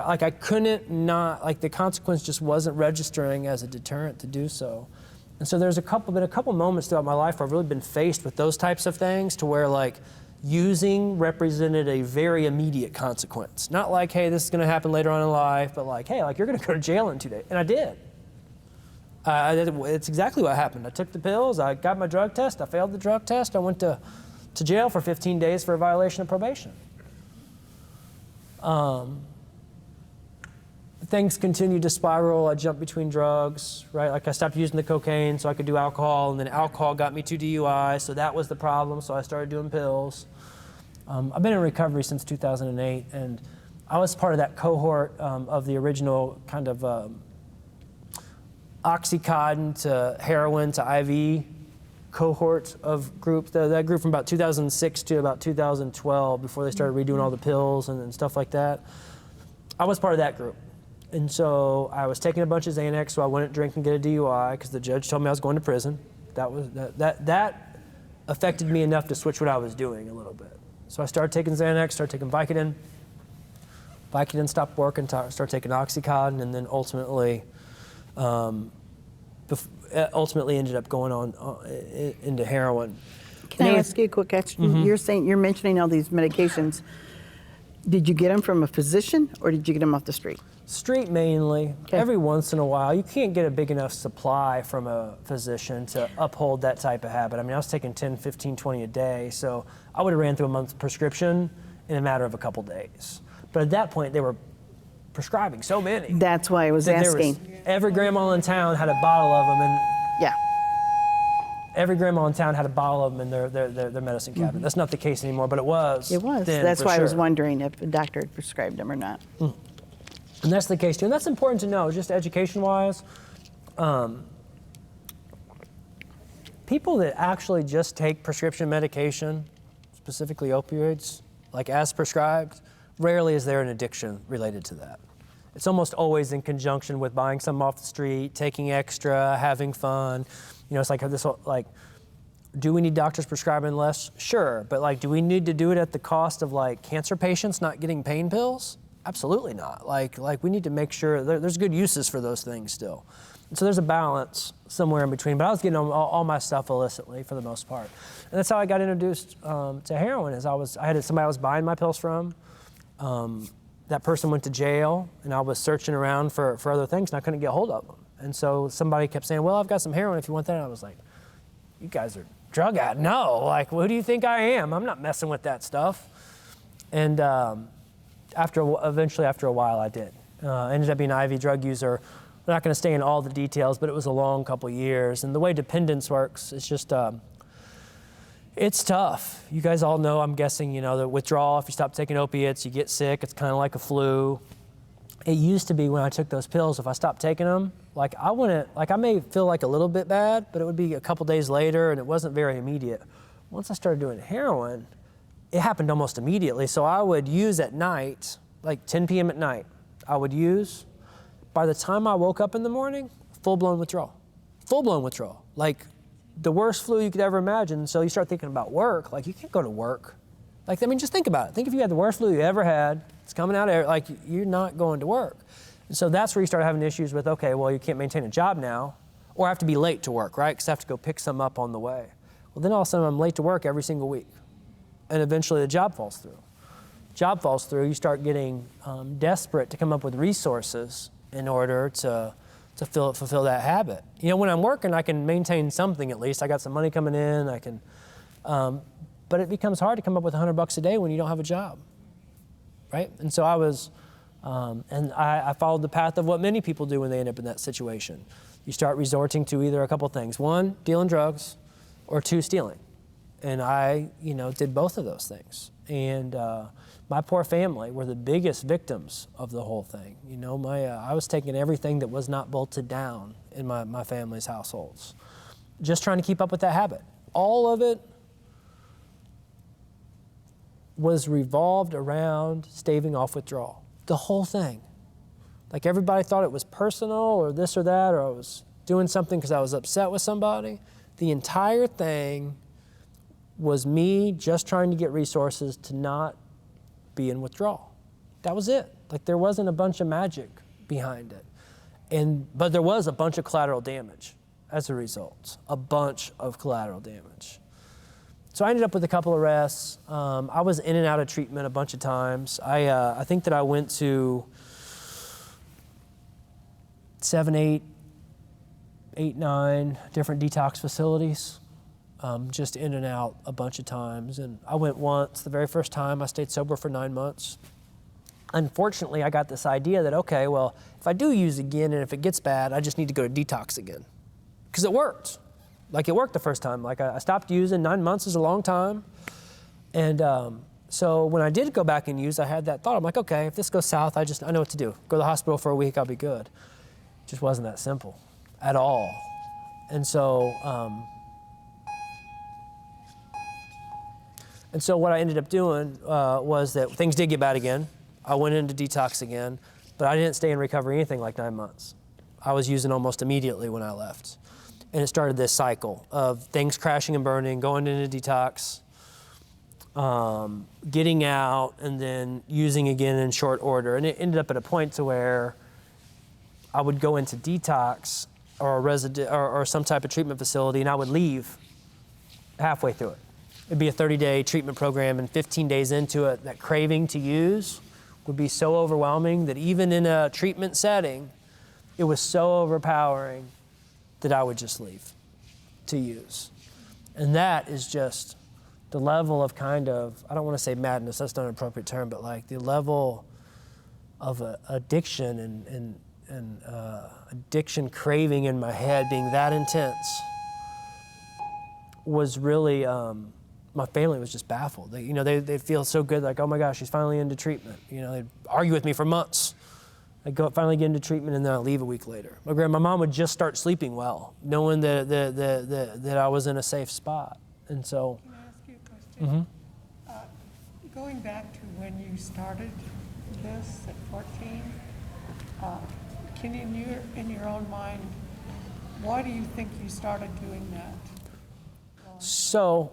I couldn't not, the consequence just wasn't registering as a deterrent to do so. And so there's been a couple moments throughout my life where I've really been faced with those types of things to where using represented a very immediate consequence. Not like, hey, this is going to happen later on in life, but hey, you're going to go to jail in 2 days. And I did. It's exactly what happened. I took the pills, I got my drug test, I failed the drug test, I went to jail for 15 days for a violation of probation. Things continued to spiral. I jumped between drugs, right? I stopped using the cocaine so I could do alcohol, and then alcohol got me 2 DUIs, so that was the problem, so I started doing pills. I've been in recovery since 2008, and I was part of that cohort of the original kind of Oxycontin to heroin to IV cohort of groups. That group from about 2006 to about 2012, before they started redoing all the pills and stuff like that. I was part of that group. And so I was taking a bunch of Xanax so I wouldn't drink and get a DUI because the judge told me I was going to prison. That affected me enough to switch what I was doing a little bit. So I started taking Xanax, started taking Vicodin. Vicodin stopped working, started taking Oxycontin, and then ultimately ended up going on into heroin. Can I ask you a quick question? You're mentioning all these medications. Did you get them from a physician or did you get them off the street? Street mainly. Okay. Every once in a while. You can't get a big enough supply from a physician to uphold that type of habit. I mean, I was taking 10, 15, 20 a day, so I would have ran through a month's prescription in a matter of a couple days. But at that point, they were prescribing so many. That's why I was asking. Every grandma in town had a bottle of them, and Yeah. every grandma in town had a bottle of them in their medicine cabinet. That's not the case anymore, but it was. It was. then, That's for why I was sure. wondering if a doctor had prescribed them or not. And that's the case too. And that's important to know, just education-wise. People that actually just take prescription medication, specifically opioids, as prescribed, rarely is there an addiction related to that. It's almost always in conjunction with buying something off the street, taking extra, having fun. It's do we need doctors prescribing less? Sure, but do we need to do it at the cost of cancer patients not getting pain pills? Absolutely not. We need to make sure there's good uses for those things still. And so there's a balance somewhere in between, but I was getting all my stuff illicitly for the most part. And that's how I got introduced to heroin. I had somebody I was buying my pills from. That person went to jail, and I was searching around for other things, and I couldn't get hold of them. And so somebody kept saying, well, I've got some heroin if you want that. And I was like, you guys are drug addicts. No, who do you think I am? I'm not messing with that stuff. And eventually after a while, I did. I ended up being an IV drug user. I'm not going to stay in all the details, but it was a long couple years. And the way dependence works, it's just, it's tough. You guys all know, I'm guessing, the withdrawal, if you stop taking opiates, you get sick. It's kind of like a flu. It used to be when I took those pills, if I stopped taking them, I may feel a little bit bad, but it would be a couple days later, and it wasn't very immediate. Once I started doing heroin, it happened almost immediately. So I would use at night, 10 p.m. at night. I would use. By the time I woke up in the morning, full-blown withdrawal. Full-blown withdrawal. The worst flu you could ever imagine. So you start thinking about work. You can't go to work. Just think about it. Think if you had the worst flu you ever had. It's coming out you're not going to work. And so that's where you start having issues with, okay, well, you can't maintain a job now, or I have to be late to work, right? Because I have to go pick some up on the way. Well, then all of a sudden I'm late to work every single week. And eventually the job falls through. Job falls through, you start getting desperate to come up with resources in order to fulfill that habit. When I'm working, I can maintain something at least. I got some money coming in, I can, but it becomes hard to come up with $100 a day when you don't have a job, right? And so I was, I followed the path of what many people do when they end up in that situation. You start resorting to either a couple things. One, dealing drugs, or two, stealing. And I, did both of those things. And my poor family were the biggest victims of the whole thing. I was taking everything that was not bolted down in my family's households, just trying to keep up with that habit. All of it was revolved around staving off withdrawal. The whole thing. Like everybody thought it was personal or this or that, or I was doing something because I was upset with somebody. The entire thing was me just trying to get resources to not be in withdrawal. That was it. Like there wasn't a bunch of magic behind it. But there was a bunch of collateral damage as a result, a bunch of collateral damage. So I ended up with a couple arrests. I was in and out of treatment a bunch of times. I think that I went to 7, 8, 9 different detox facilities, just in and out a bunch of times. And I went once, the very first time. I stayed sober for 9 months. Unfortunately, I got this idea that, okay, well, if I do use again and if it gets bad, I just need to go to detox again. Because it worked. Like it worked the first time. Like I stopped using. 9 months is a long time. And so when I did go back and use, I had that thought. I'm like, okay, if this goes south, I know what to do. Go to the hospital for a week, I'll be good. It just wasn't that simple at all. And so what I ended up doing was that things did get bad again. I went into detox again, but I didn't stay in recovery anything like 9 months. I was using almost immediately when I left. And it started this cycle of things crashing and burning, going into detox, getting out, and then using again in short order. And it ended up at a point to where I would go into detox or or some type of treatment facility, and I would leave halfway through it. It'd be a 30-day treatment program, and 15 days into it, that craving to use would be so overwhelming that even in a treatment setting, it was so overpowering that I would just leave to use. And that is just the level of kind of, I don't want to say madness, that's not an appropriate term, but like the level of addiction and addiction craving in my head being that intense was really, my family was just baffled. They'd feel so good, like, oh my gosh, she's finally into treatment. They'd argue with me for months. I'd finally get into treatment and then I'd leave a week later. My mom would just start sleeping well, knowing that I was in a safe spot. And so. Can I ask you a question? Mm-hmm. Going back to when you started this at 14, can you, in your own mind, why do you think you started doing that? So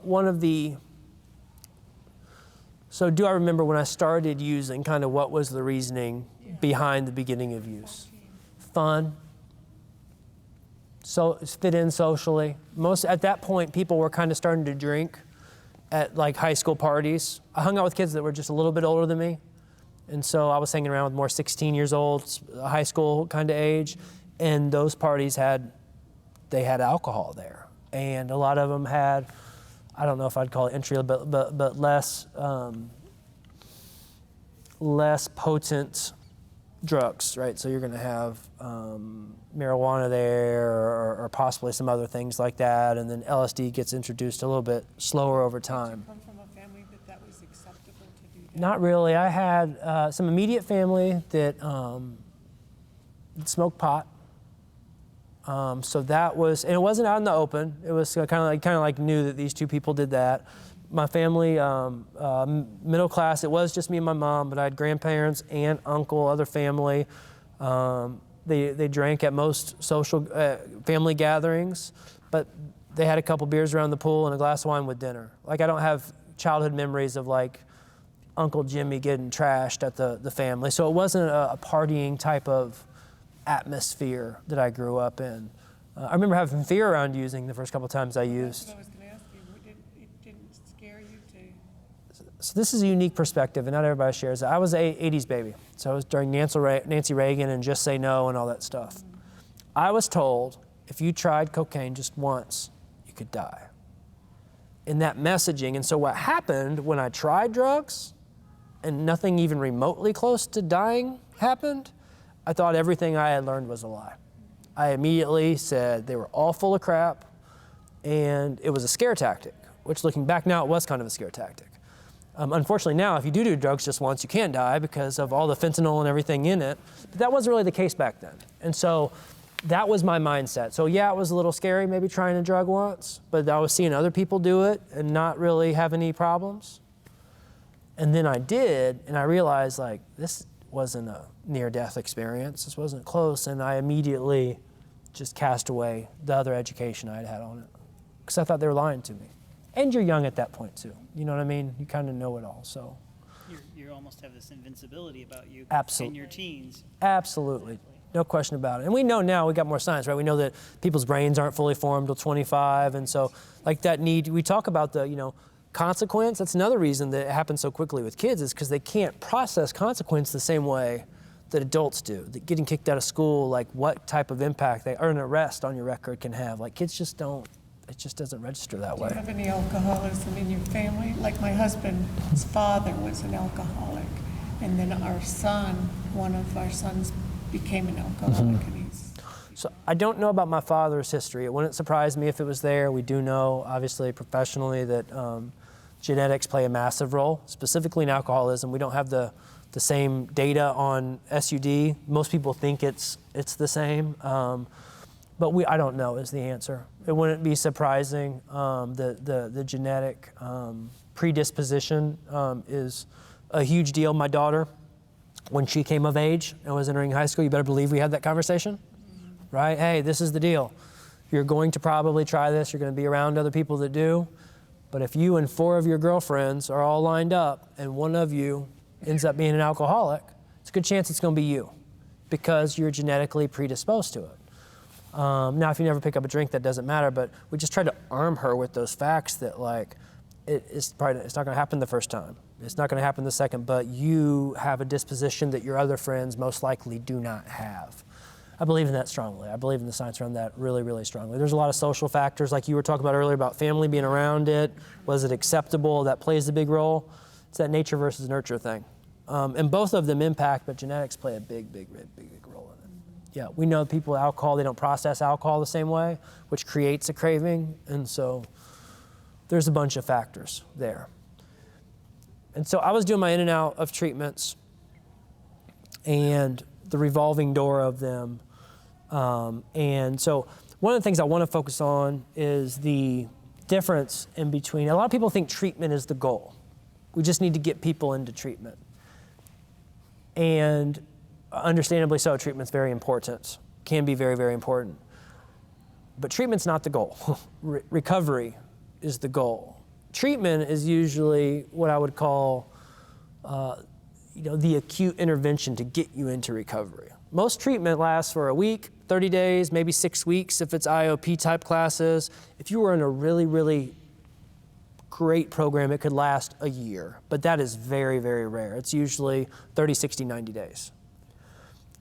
do I remember when I started using, kind of what was the reasoning behind the beginning of use? 14. Fun. So fit in socially. At that point, people were kind of starting to drink at like high school parties. I hung out with kids that were just a little bit older than me. And so I was hanging around with more 16 years old, high school kind of age. And those parties had alcohol there. And a lot of them had, I don't know if I'd call it entry, but less potent drugs, right? So you're going to have marijuana there, or possibly some other things like that, and then LSD gets introduced a little bit slower over time. Did you come from a family that was acceptable to do that? Not really. I had some immediate family that smoked pot. So that was, and it wasn't out in the open. It was kind of like knew that these two people did that. My family, middle class. It was just me and my mom, but I had grandparents, aunt, uncle, other family. They drank at most social family gatherings, but they had a couple beers around the pool and a glass of wine with dinner. Like I don't have childhood memories of like Uncle Jimmy getting trashed at the family. So it wasn't a partying type of atmosphere that I grew up in. I remember having fear around using the first couple times I used. That's what I was going to ask you. It didn't scare you to? So this is a unique perspective, and not everybody shares it. I was an 80s baby, so I was during Nancy Reagan and Just Say No and all that stuff. Mm-hmm. I was told if you tried cocaine just once, you could die. In that messaging, and so what happened when I tried drugs and nothing even remotely close to dying happened, I thought everything I had learned was a lie. I immediately said they were all full of crap, and it was a scare tactic, which looking back now, it was kind of a scare tactic. Unfortunately now, if you do drugs just once, you can die because of all the fentanyl and everything in it, but that wasn't really the case back then. And so that was my mindset. So yeah, it was a little scary maybe trying a drug once, but I was seeing other people do it and not really have any problems. And then I did, and I realized like this wasn't a near-death experience. This wasn't close, and I immediately just cast away the other education I had had on it because I thought they were lying to me. And you're young at that point too. You know what I mean? You kind of know it all. So You almost have this invincibility about you Absolutely. in your teens. absolutely, no question about it. And we know now, we got more science, right? We know that people's brains aren't fully formed till 25, and so like that need. We talk about the consequence. That's another reason that it happens so quickly with kids is because they can't process consequence the same way that adults do. That getting kicked out of school, like what type of impact they earn, an arrest on your record can have. Like kids just don't. It just doesn't register that Do way. you have any alcoholism in your family? Like my husband's father was an alcoholic, and then one of our sons became an alcoholic, and he's... So I don't know about my father's history. It wouldn't surprise me if it was there. We do know, obviously, professionally that genetics play a massive role, specifically in alcoholism. We don't have the same data on SUD. Most people think it's the same. But I don't know is the answer. It wouldn't be surprising. The genetic predisposition is a huge deal. My daughter, when she came of age and was entering high school, you better believe we had that conversation, right? Hey, this is the deal. You're going to probably try this. You're going to be around other people that do. But if you and 4 of your girlfriends are all lined up and one of you ends up being an alcoholic, it's a good chance it's going to be you because you're genetically predisposed to it. Now, if you never pick up a drink, that doesn't matter, but we just tried to arm her with those facts that like, it's not going to happen the first time. It's not going to happen the second, but you have a disposition that your other friends most likely do not have. I believe in that strongly. I believe in the science around that really, really strongly. There's a lot of social factors like you were talking about earlier about family being around it. Was it acceptable? That plays a big role. It's that nature versus nurture thing. And both of them impact, but genetics play a big role in it. Yeah, we know people with alcohol, they don't process alcohol the same way, which creates a craving. And so there's a bunch of factors there. And so I was doing my in and out of treatments and the revolving door of them. And so one of the things I want to focus on is the difference in between. A lot of people think treatment is the goal. We just need to get people into treatment. And understandably so, treatment's very important, can be very, very important. But treatment's not the goal. Recovery is the goal. Treatment is usually what I would call the acute intervention to get you into recovery. Most treatment lasts for a week, 30 days, maybe 6 weeks if it's IOP type classes. If you were in a really, really great program, it could last a year, but that is very, very rare. It's usually 30, 60, 90 days.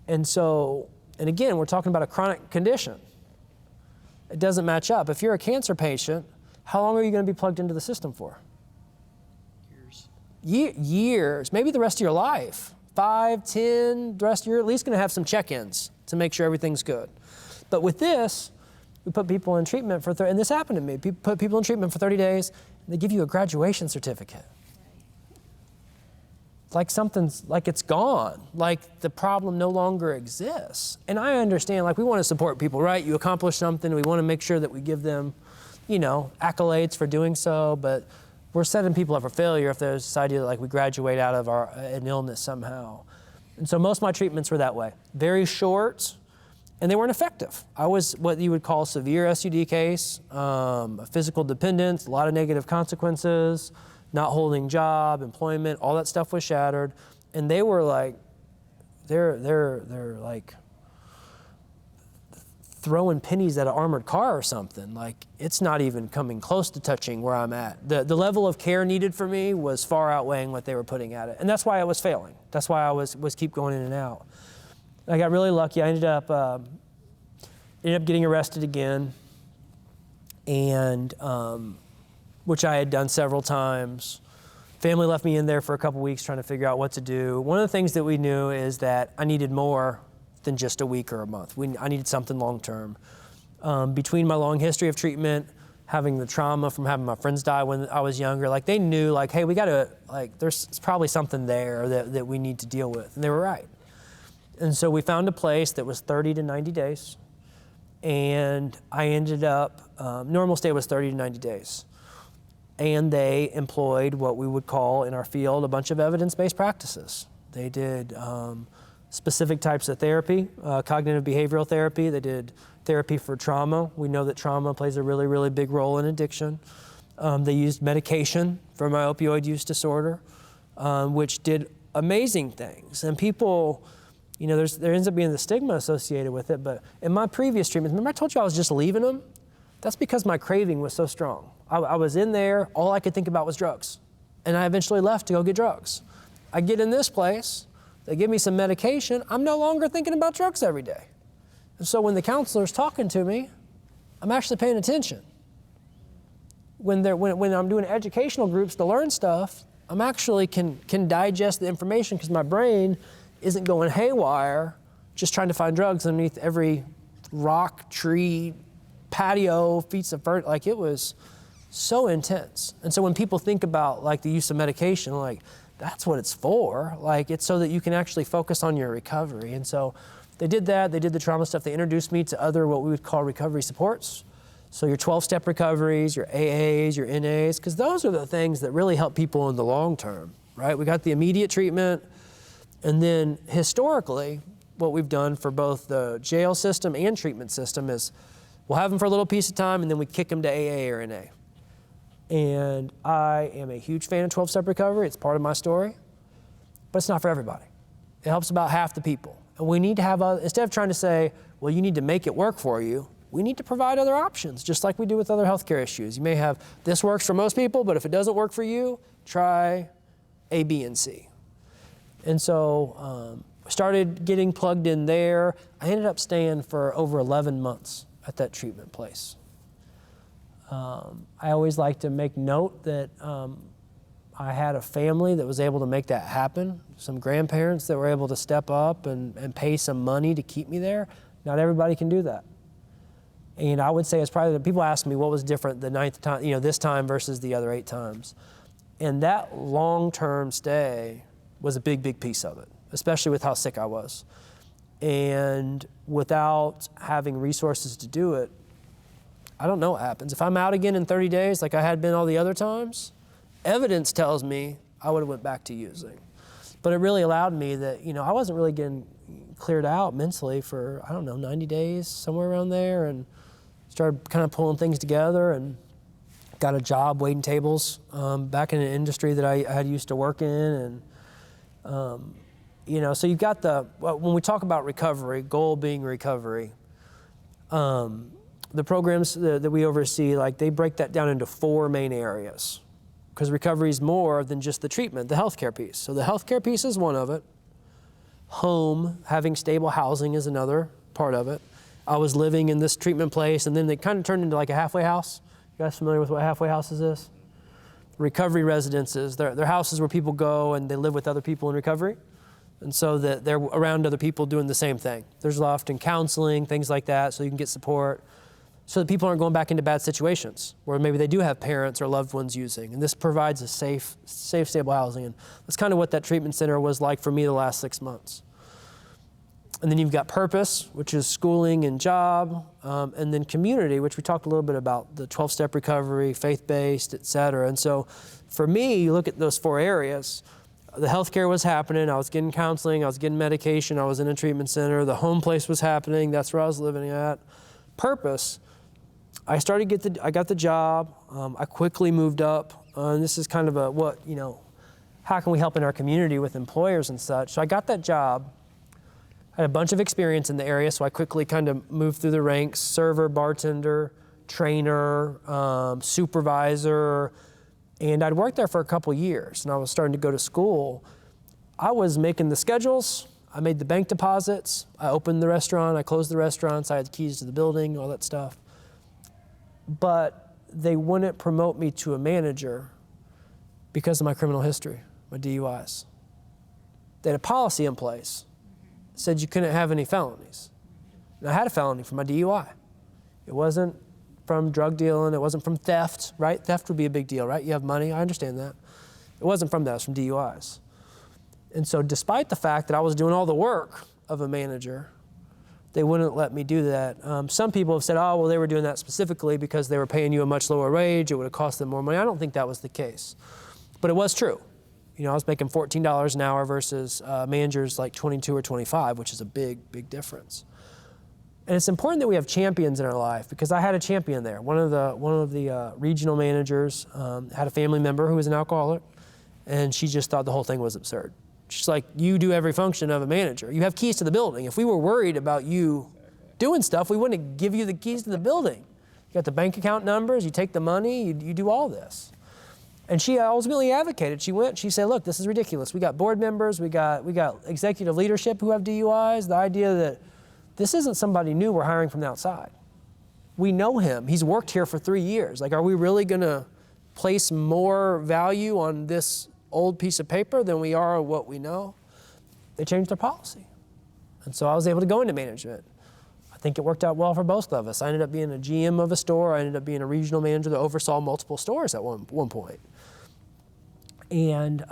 And so, and again, we're talking about a chronic condition. It doesn't match up. If you're a cancer patient, how long are you going to be plugged into the system for? Years, maybe the rest of your life. 5, 10, the rest of you're at least going to have some check-ins to make sure everything's good. But with this, we put people in treatment for, and this happened to me, put people in treatment for 30 days, and they give you a graduation certificate. Like something's, like it's gone, like the problem no longer exists. And I understand, like we want to support people, right? You accomplish something, we want to make sure that we give them, accolades for doing so, but we're setting people up for failure if there's this idea that like we graduate out of an illness somehow. And so most of my treatments were that way. Very short, and they weren't effective. I was what you would call severe SUD case, physical dependence, a lot of negative consequences, not holding job, employment, all that stuff was shattered. And they were like, they're like throwing pennies at an armored car or something. Like it's not even coming close to touching where I'm at. The level of care needed for me was far outweighing what they were putting at it. And that's why I was failing. That's why I was keep going in and out. I got really lucky. I ended up getting arrested again, and which I had done several times. Family left me in there for a couple weeks trying to figure out what to do. One of the things that we knew is that I needed more than just a week or a month. I needed something long-term. Between my long history of treatment, having the trauma from having my friends die when I was younger, like they knew like, hey, we gotta, like there's probably something there that we need to deal with. And they were right. And so we found a place that was 30 to 90 days. And I ended up, normal stay was 30 to 90 days. and they employed what we would call in our field a bunch of evidence-based practices. They did specific types of therapy, cognitive behavioral therapy. They did therapy for trauma. We know that trauma plays a really, really big role in addiction. They used medication for my opioid use disorder, which did amazing things. And people, you know, there ends up being the stigma associated with it, but in my previous treatments, remember I told you I was just leaving them? That's because my craving was so strong. I was in there, all I could think about was drugs. And I eventually left to go get drugs. I get in this place, they give me some medication, I'm no longer thinking about drugs every day. And so when the counselor's talking to me, I'm actually paying attention. When I'm doing educational groups to learn stuff, I'm actually can digest the information because my brain isn't going haywire just trying to find drugs underneath every rock, tree, patio, feet of fur. Like, it was so intense. And so when people think about like the use of medication, like, that's what it's for. Like, it's so that you can actually focus on your recovery. And so they did that. They did the trauma stuff. They introduced me to other what we would call recovery supports. So your 12-step recoveries, your AAs, your NAs, because those are the things that really help people in the long term, right? We got the immediate treatment, and then historically, what we've done for both the jail system and treatment system is we'll have them for a little piece of time, and then we kick them to AA or NA. And I am a huge fan of 12-step recovery. It's part of my story, but it's not for everybody. It helps about half the people. And we need to have, instead of trying to say, well, you need to make it work for you, we need to provide other options, just like we do with other healthcare issues. You may have, this works for most people, but if it doesn't work for you, try A, B, and C. And so started getting plugged in there. I ended up staying for over 11 months at that treatment place. I always like to make note that I had a family that was able to make that happen, some grandparents that were able to step up and pay some money to keep me there. Not everybody can do that. And I would say it's probably, people ask me what was different the 9th time, you know, this time versus the other 8 times. And that long-term stay was a big, big piece of it, especially with how sick I was. And without having resources to do it, I don't know what happens. If I'm out again in 30 days, like I had been all the other times, evidence tells me I would have went back to using. But it really allowed me that, you know, I wasn't really getting cleared out mentally for, I don't know, 90 days, somewhere around there, and started kind of pulling things together and got a job waiting tables back in an industry that I had used to work in. And, you know, so you've got when we talk about recovery, goal being recovery, the programs that we oversee, like, they break that down into 4 main areas, because recovery is more than just the treatment, the healthcare piece. So the healthcare piece is one of it. Home, having stable housing is another part of it. I was living in this treatment place, and then they kind of turned into like a halfway house. You guys familiar with what halfway houses is? Recovery residences. They're houses where people go and they live with other people in recovery. And so that they're around other people doing the same thing. There's often counseling, things like that, so you can get support, so that people aren't going back into bad situations where maybe they do have parents or loved ones using. And this provides a safe, stable housing. And that's kind of what that treatment center was like for me the last 6 months. And then you've got purpose, which is schooling and job, and then community, which we talked a little bit about, the 12-step recovery, faith-based, et cetera. And so for me, you look at those 4 areas. The healthcare was happening. I was getting counseling. I was getting medication. I was in a treatment center. The home place was happening. That's where I was living at. Purpose, I got the job. I quickly moved up. And this is kind of how can we help in our community with employers and such? So I got that job. I had a bunch of experience in the area, so I quickly kind of moved through the ranks: server, bartender, trainer, supervisor, and I'd worked there for a couple years, and I was starting to go to school. I was making the schedules, I made the bank deposits, I opened the restaurant, I closed the restaurants, I had the keys to the building, all that stuff. But they wouldn't promote me to a manager because of my criminal history, my DUIs. They had a policy in place, said you couldn't have any felonies. And I had a felony for my DUI. It wasn't from drug dealing, it wasn't from theft, right? Theft would be a big deal, right? You have money, I understand that. It wasn't from that, it was from DUIs. And so despite the fact that I was doing all the work of a manager, They wouldn't let me do that. Some people have said, oh, well, they were doing that specifically because they were paying you a much lower wage. It would have cost them more money. I don't think that was the case. But it was true. You know, I was making $14 an hour versus managers like 22 or 25, which is a big, big difference. And it's important that we have champions in our life, because I had a champion there. One of the regional managers had a family member who was an alcoholic, and she just thought the whole thing was absurd. She's like, you do every function of a manager. You have keys to the building. If we were worried about you doing stuff, we wouldn't give you the keys to the building. You got the bank account numbers, you take the money, you do all this. And she ultimately advocated. She said, look, this is ridiculous. We got board members, we got executive leadership who have DUIs. The idea that this isn't somebody new we're hiring from the outside. We know him. He's worked here for 3 years. Like, are we really gonna place more value on this old piece of paper than we are what we know? They changed their policy. And so I was able to go into management. I think it worked out well for both of us. I ended up being a GM of a store. I ended up being a regional manager that oversaw multiple stores at one point. And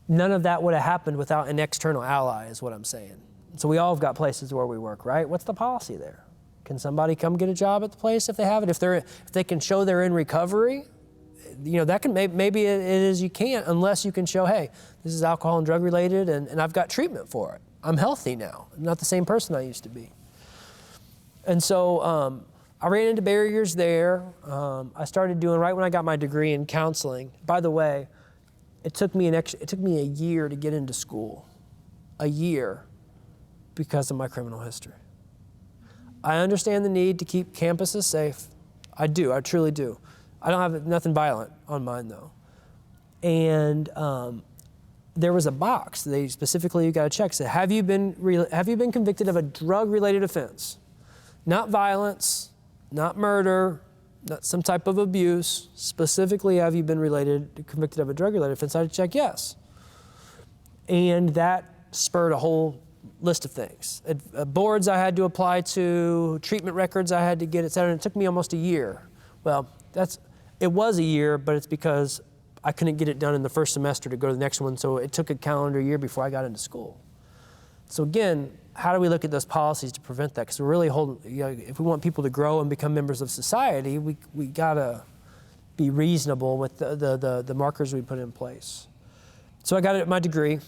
none of that would have happened without an external ally, is what I'm saying. So we all have got places where we work, right? What's the policy there? Can somebody come get a job at the place if they have it? If they can show they're in recovery, you know, that can maybe it is you can't unless you can show, hey, this is alcohol and drug related, and I've got treatment for it. I'm healthy now. I'm not the same person I used to be. And so I ran into barriers there. I started doing, right when I got my degree in counseling. By the way, it took me a year to get into school, a year, because of my criminal history. I understand the need to keep campuses safe. I do, I truly do. I don't have nothing violent on mine though. And there was a box they specifically, you got to check, said, have you been convicted of a drug-related offense? Not violence, not murder, not some type of abuse. Specifically, have you been convicted of a drug-related offense? I had to check yes. And that spurred a whole list of things. Boards I had to apply to, treatment records I had to get, et cetera. And it took me almost a year. Well, it was a year, but it's because I couldn't get it done in the first semester to go to the next one, so it took a calendar year before I got into school. So again, how do we look at those policies to prevent that? Because we're really if we want people to grow and become members of society, we gotta be reasonable with the markers we put in place. So I got my degree.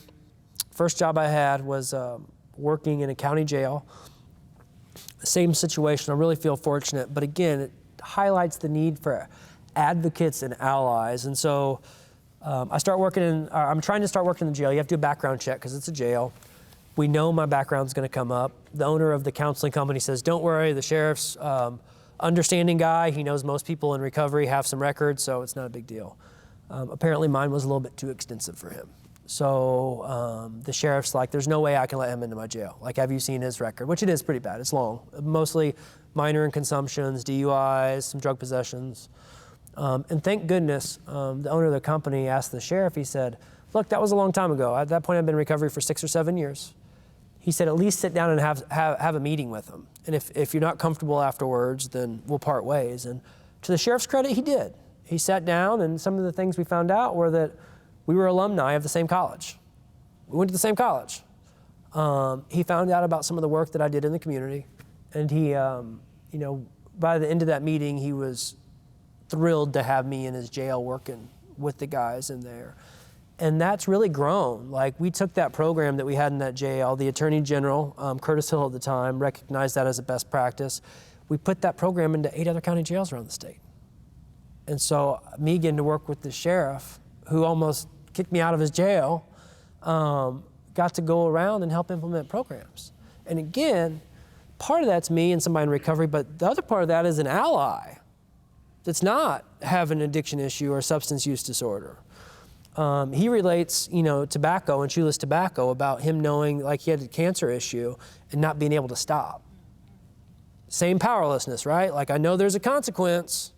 First job I had was working in a county jail. Same situation, I really feel fortunate, but again, it highlights the need for advocates and allies. And so I'm trying to start working in the jail. You have to do a background check because it's a jail. We know my background's gonna come up. The owner of the counseling company says, don't worry, the sheriff's understanding guy. He knows most people in recovery have some records, so it's not a big deal. Apparently mine was a little bit too extensive for him. So the sheriff's like, there's no way I can let him into my jail. Like, have you seen his record? Which it is pretty bad, it's long. Mostly minor in consumptions, DUIs, some drug possessions. And thank goodness, the owner of the company asked the sheriff, he said, look, that was a long time ago. At that point, I've been in recovery for 6 or 7 years. He said, at least sit down and have a meeting with him. And if you're not comfortable afterwards, then we'll part ways. And to the sheriff's credit, he did. He sat down, and some of the things we found out were that we were alumni of the same college. We went to the same college. He found out about some of the work that I did in the community. And he, by the end of that meeting, he was thrilled to have me in his jail working with the guys in there. And that's really grown. Like, we took that program that we had in that jail, the Attorney General, Curtis Hill at the time, recognized that as a best practice. We put that program into 8 other county jails around the state. And so me getting to work with the sheriff, who almost kicked me out of his jail, got to go around and help implement programs. And again, part of that's me and somebody in recovery, but the other part of that is an ally that's not having an addiction issue or substance use disorder. He relates, tobacco and chewless tobacco about him knowing like he had a cancer issue and not being able to stop. Same powerlessness, right? Like, I know there's a consequence,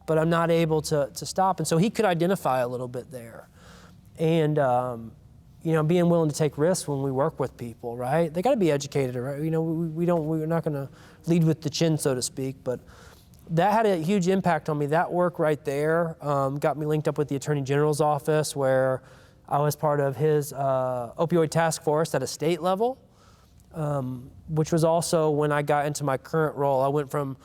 but I'm not able to stop. And so he could identify a little bit there. And, being willing to take risks when we work with people, right? They got to be educated, right? We're not going to lead with the chin, so to speak, but that had a huge impact on me. That work right there got me linked up with the Attorney General's office, where I was part of his opioid task force at a state level. which was also when I got into my current role. I went from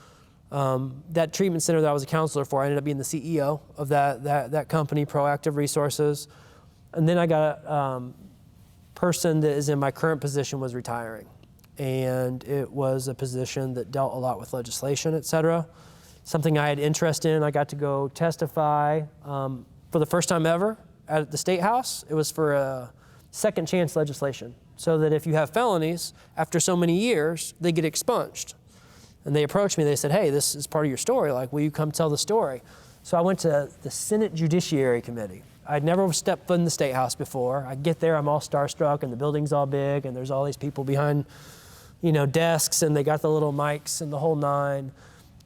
that treatment center that I was a counselor for. I ended up being the CEO of that company, Proactive Resources. And then I got a person that is in my current position was retiring. And it was a position that dealt a lot with legislation, et cetera. Something I had interest in. I got to go testify for the first time ever at the State House. It was for a second chance legislation, so that if you have felonies, after so many years, they get expunged. And they approached me, they said, hey, this is part of your story, like, will you come tell the story? So I went to the Senate Judiciary Committee. I'd never stepped foot in the State House before. I get there, I'm all starstruck, and the building's all big, and there's all these people behind, desks, and they got the little mics and the whole nine.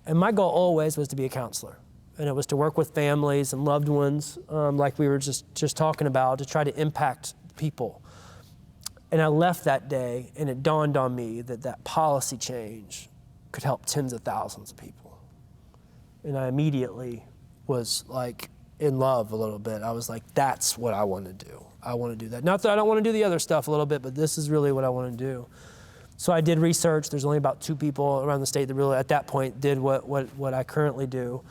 And my goal always was to be a counselor. And it was to work with families and loved ones, like we were just talking about, to try to impact people. And I left that day, and it dawned on me that policy change could help tens of thousands of people. And I immediately was like in love a little bit. I was like, that's what I want to do. I want to do that. Not that I don't want to do the other stuff a little bit, but this is really what I want to do. So I did research. There's only about 2 people around the state that really, at that point, did what I currently do.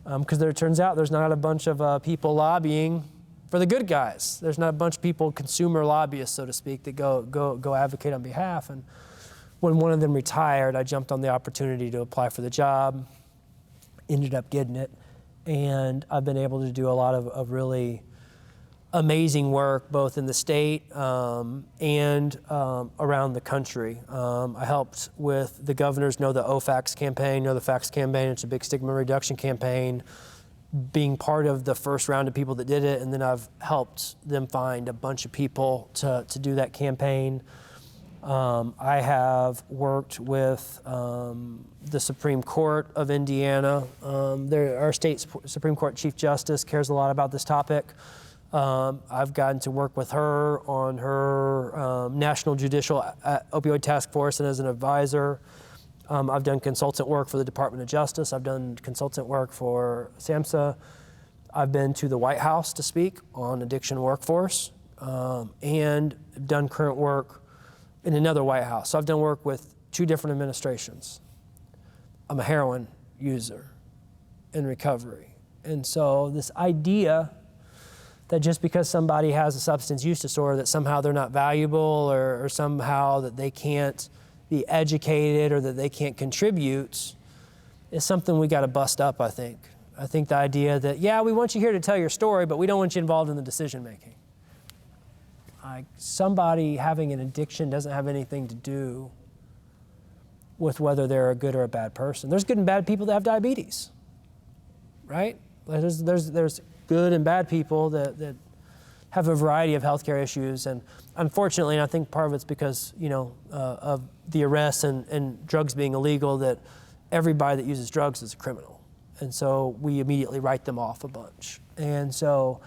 Because it turns out there's not a bunch of people lobbying for the good guys. There's not a bunch of people, consumer lobbyists, so to speak, that go advocate on behalf. And when one of them retired, I jumped on the opportunity to apply for the job, ended up getting it, and I've been able to do a lot of really amazing work, both in the state and around the country. I helped with the governor's Know the OFACs campaign, Know the Facts campaign. It's a big stigma reduction campaign, being part of the first round of people that did it, and then I've helped them find a bunch of people to do that campaign. I have worked with the Supreme Court of Indiana. Our state Supreme Court Chief Justice cares a lot about this topic. I've gotten to work with her on her National Judicial Opioid Task Force and as an advisor. I've done consultant work for the Department of Justice. I've done consultant work for SAMHSA. I've been to the White House to speak on addiction workforce and done current work in another White House. So I've done work with 2 different administrations. I'm a heroin user in recovery. And so this idea that just because somebody has a substance use disorder that somehow they're not valuable or somehow that they can't be educated or that they can't contribute is something we got to bust up, I think. I think the idea that, yeah, we want you here to tell your story, but we don't want you involved in the decision making. Somebody having an addiction doesn't have anything to do with whether they're a good or a bad person. There's good and bad people that have diabetes, right? There's good and bad people that have a variety of healthcare issues, and unfortunately, and I think part of it's because of the arrests and drugs being illegal, that everybody that uses drugs is a criminal, and so we immediately write them off a bunch. And so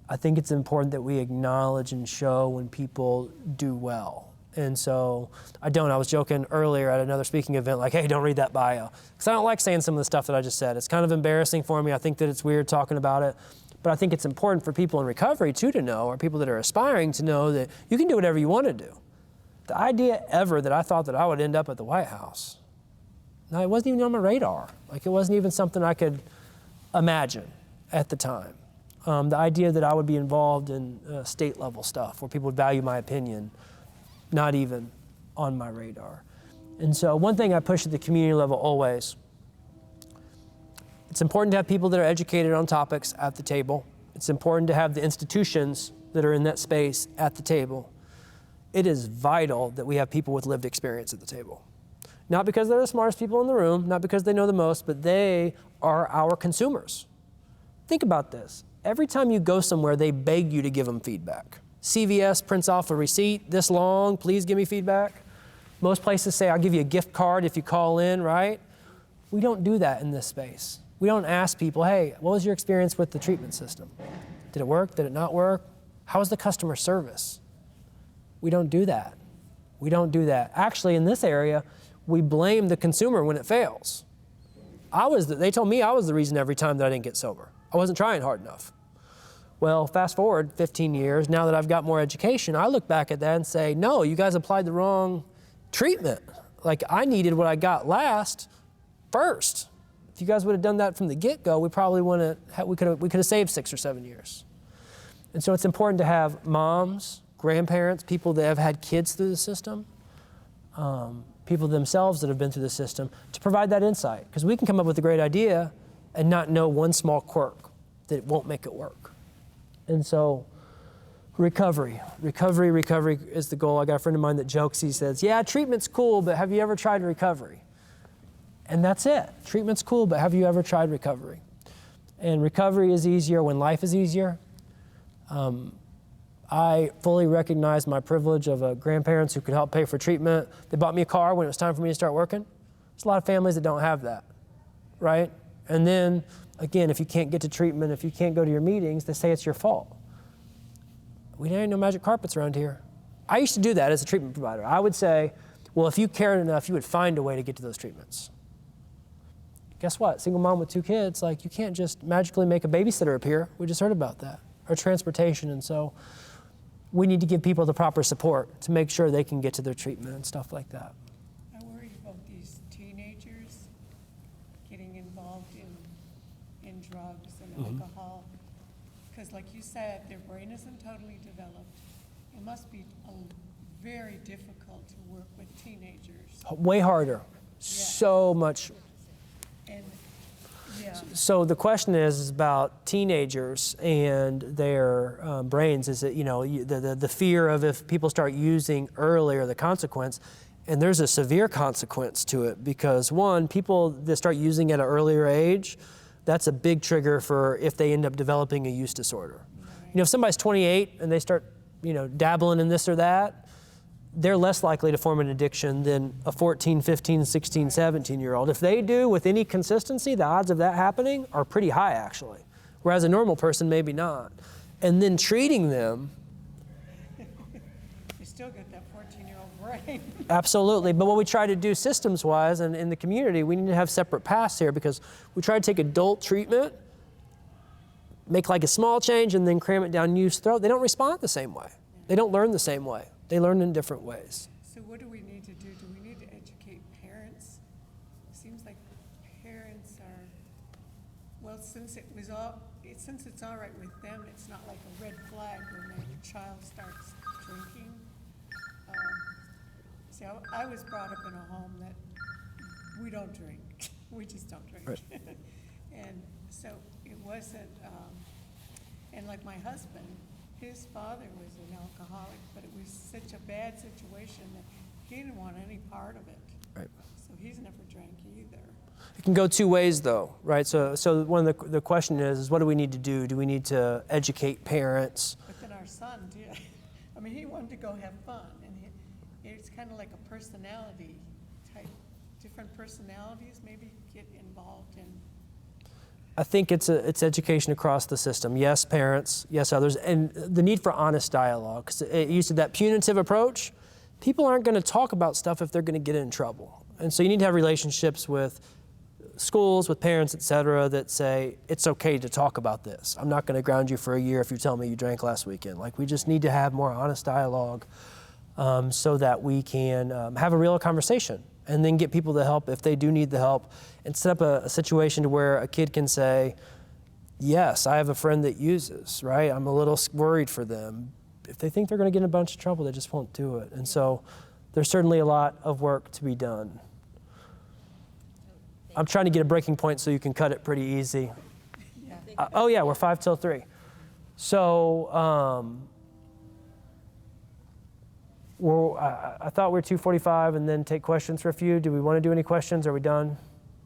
I think it's important that we acknowledge and show when people do well. And so I was joking earlier at another speaking event, like, hey, don't read that bio. Because I don't like saying some of the stuff that I just said. It's kind of embarrassing for me. I think that it's weird talking about it. But I think it's important for people in recovery too to know, or people that are aspiring to know, that you can do whatever you want to do. The idea ever that I thought that I would end up at the White House, no, it wasn't even on my radar. Like, it wasn't even something I could imagine at the time. The idea that I would be involved in state level stuff where people would value my opinion, not even on my radar. And so one thing I push at the community level always, it's important to have people that are educated on topics at the table. It's important to have the institutions that are in that space at the table. It is vital that we have people with lived experience at the table. Not because they're the smartest people in the room, not because they know the most, but they are our consumers. Think about this. Every time you go somewhere, they beg you to give them feedback. CVS prints off a receipt this long, please give me feedback. Most places say, I'll give you a gift card if you call in, right? We don't do that in this space. We don't ask people, hey, what was your experience with the treatment system? Did it work? Did it not work? How was the customer service? We don't do that. We don't do that. Actually, in this area, we blame the consumer when it fails. They told me I was the reason every time that I didn't get sober. I wasn't trying hard enough. Well, fast forward 15 years, now that I've got more education, I look back at that and say, no, you guys applied the wrong treatment. Like, I needed what I got last first. If you guys would have done that from the get-go, we probably wouldn't have, we could have saved 6 or 7 years. And so it's important to have moms, grandparents, people that have had kids through the system, people themselves that have been through the system, to provide that insight. Because we can come up with a great idea and not know one small quirk that won't make it work. And so recovery is the goal. I got a friend of mine that jokes, he says, yeah, treatment's cool, but have you ever tried recovery? And that's it. Treatment's cool, but have you ever tried recovery? And recovery is easier when life is easier. I fully recognize my privilege of grandparents who could help pay for treatment. They bought me a car when it was time for me to start working. There's a lot of families that don't have that, right? And then, again, if you can't get to treatment, if you can't go to your meetings, they say it's your fault. We ain't no magic carpets around here. I used to do that as a treatment provider. I would say, well, if you cared enough, you would find a way to get to those treatments. Guess what? Single mom with 2 kids, like, you can't just magically make a babysitter appear. We just heard about that. Or transportation. And so we need to give people the proper support to make sure they can get to their treatment and stuff like that. I worry about these teenagers getting involved in drugs and alcohol. Because like you said, their brain isn't totally developed. It must be very difficult to work with teenagers. Way harder. So much. And yeah, So the question is about teenagers and their brains. Is it, you know, the fear of if people start using earlier, the consequence, and there's a severe consequence to it because one, people that start using at an earlier age, that's a big trigger for if they end up developing a use disorder. right. You know, if somebody's 28 and they start, you know, dabbling in this or that, they're less likely to form an addiction than a 14, 15, 16, 17-year-old. If they do with any consistency, the odds of that happening are pretty high, actually. Whereas a normal person, maybe not. And then treating them. You still get that 14-year-old brain. Absolutely. But what we try to do systems-wise and in the community, we need to have separate paths here because we try to take adult treatment, make like a small change, and then cram it down youth's throat. They don't respond the same way. They don't learn the same way. They learn in different ways. So what do we need to do? Do we need to educate parents? It seems like parents are, well, since it's all right with them, it's not like a red flag when their child starts drinking. See, I was brought up in a home that we don't drink. We just don't drink. Right. And so it wasn't, and like my husband, his father was an alcoholic, but it was such a bad situation that he didn't want any part of it. Right. So he's never drank either. It can go 2 ways, though, right? So one of the question is what do we need to do? Do we need to educate parents? But then our son did. I mean, he wanted to go have fun, and it's kind of like a personality type. Different personalities maybe get involved in. I think it's education across the system. Yes, parents. Yes, others. And the need for honest dialogue. Because it used to that punitive approach. People aren't going to talk about stuff if they're going to get in trouble. And so you need to have relationships with schools, with parents, et cetera, that say, it's okay to talk about this. I'm not going to ground you for a year if you tell me you drank last weekend. Like, we just need to have more honest dialogue so that we can have a real conversation and then get people the help if they do need the help and set up a situation to where a kid can say, yes, I have a friend that uses, right? I'm a little worried for them. If they think they're going to get in a bunch of trouble, they just won't do it. And so there's certainly a lot of work to be done. I'm trying to get a breaking point so you can cut it pretty easy. Yeah. Oh yeah, we're 5 till 3. So I thought we were 2:45 and then take questions for a few. Do we want to do any questions? Are we done?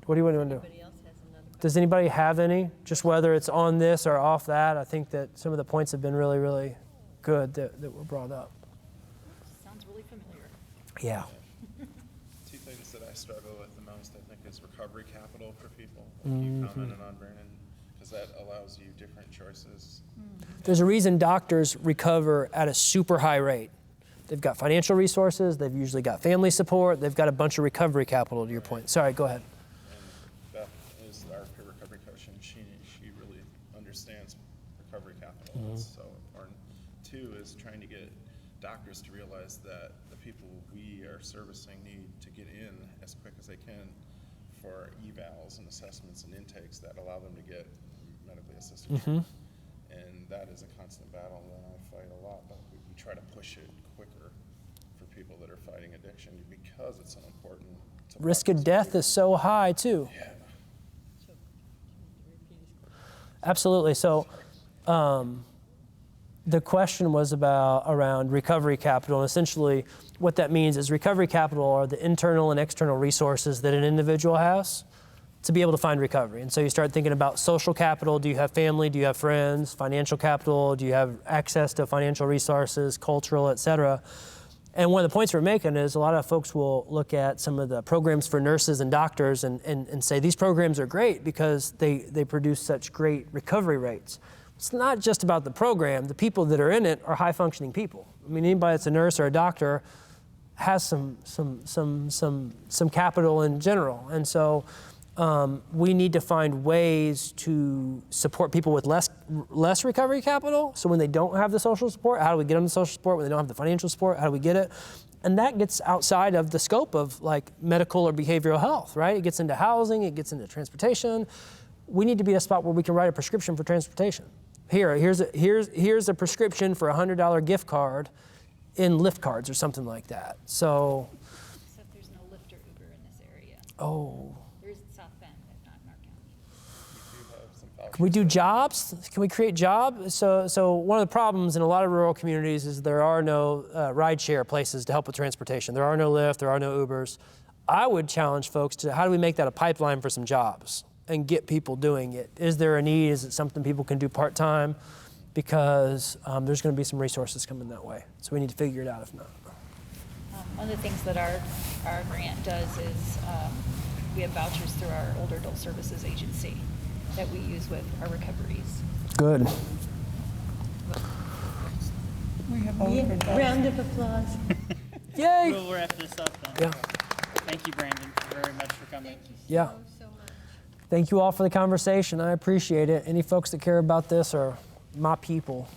What do you want to do? Anybody else has another question? Does anybody have any? Just whether it's on this or off that. I think that some of the points have been really, really good that were brought up. Sounds really familiar. Yeah. 2 things that I struggle with the most, I think, is recovery capital for people. Like you commented on, Brandon, because that allows you different choices. There's a reason doctors recover at a super high rate. They've got financial resources, they've usually got family support, they've got a bunch of recovery capital, to your point. Sorry, go ahead. And Beth is our peer recovery coach, and she really understands recovery capital. That's so important. Two is trying to get doctors to realize that the people we are servicing need to get in as quick as they can for evals and assessments and intakes that allow them to get medically assisted care. And that is a constant battle that I fight a lot, but we try to push it quicker for people that are fighting addiction because it's so important. Risk of death is so high too. Yeah. Absolutely. So the question was around recovery capital. And essentially what that means is recovery capital are the internal and external resources that an individual has to be able to find recovery. And so you start thinking about social capital. Do you have family? Do you have friends? Financial capital. Do you have access to financial resources, cultural, et cetera? And one of the points we're making is a lot of folks will look at some of the programs for nurses and doctors and say these programs are great because they produce such great recovery rates. It's not just about the program. The people that are in it are high functioning people. I mean, anybody that's a nurse or a doctor has some capital in general. And so we need to find ways to support people with less recovery capital. So when they don't have the social support, how do we get them the social support? When they don't have the financial support, how do we get it? And that gets outside of the scope of like medical or behavioral health, right? It gets into housing, it gets into transportation. We need to be at a spot where we can write a prescription for transportation. Here's a prescription for a $100 gift card in Lyft cards or something like that. So. Except there's no Lyft or Uber in this area. Oh. There's in South Bend, but not in our county. We do have some vouchers. Can we do jobs? Can we create jobs? So one of the problems in a lot of rural communities is there are no rideshare places to help with transportation. There are no Lyft, there are no Ubers. I would challenge folks to how do we make that a pipeline for some jobs and get people doing it? Is there a need? Is it something people can do part-time? Because there's going to be some resources coming that way. So we need to figure it out if not. One of the things that our grant does is we have vouchers through our older adult services agency that we use with our recoveries. Good. We have older adults. Round of applause. Yay! We'll wrap this up then. Yeah. Thank you, Brandon, very much for coming. Yeah. So much. Thank you all for the conversation. I appreciate it. Any folks that care about this are my people.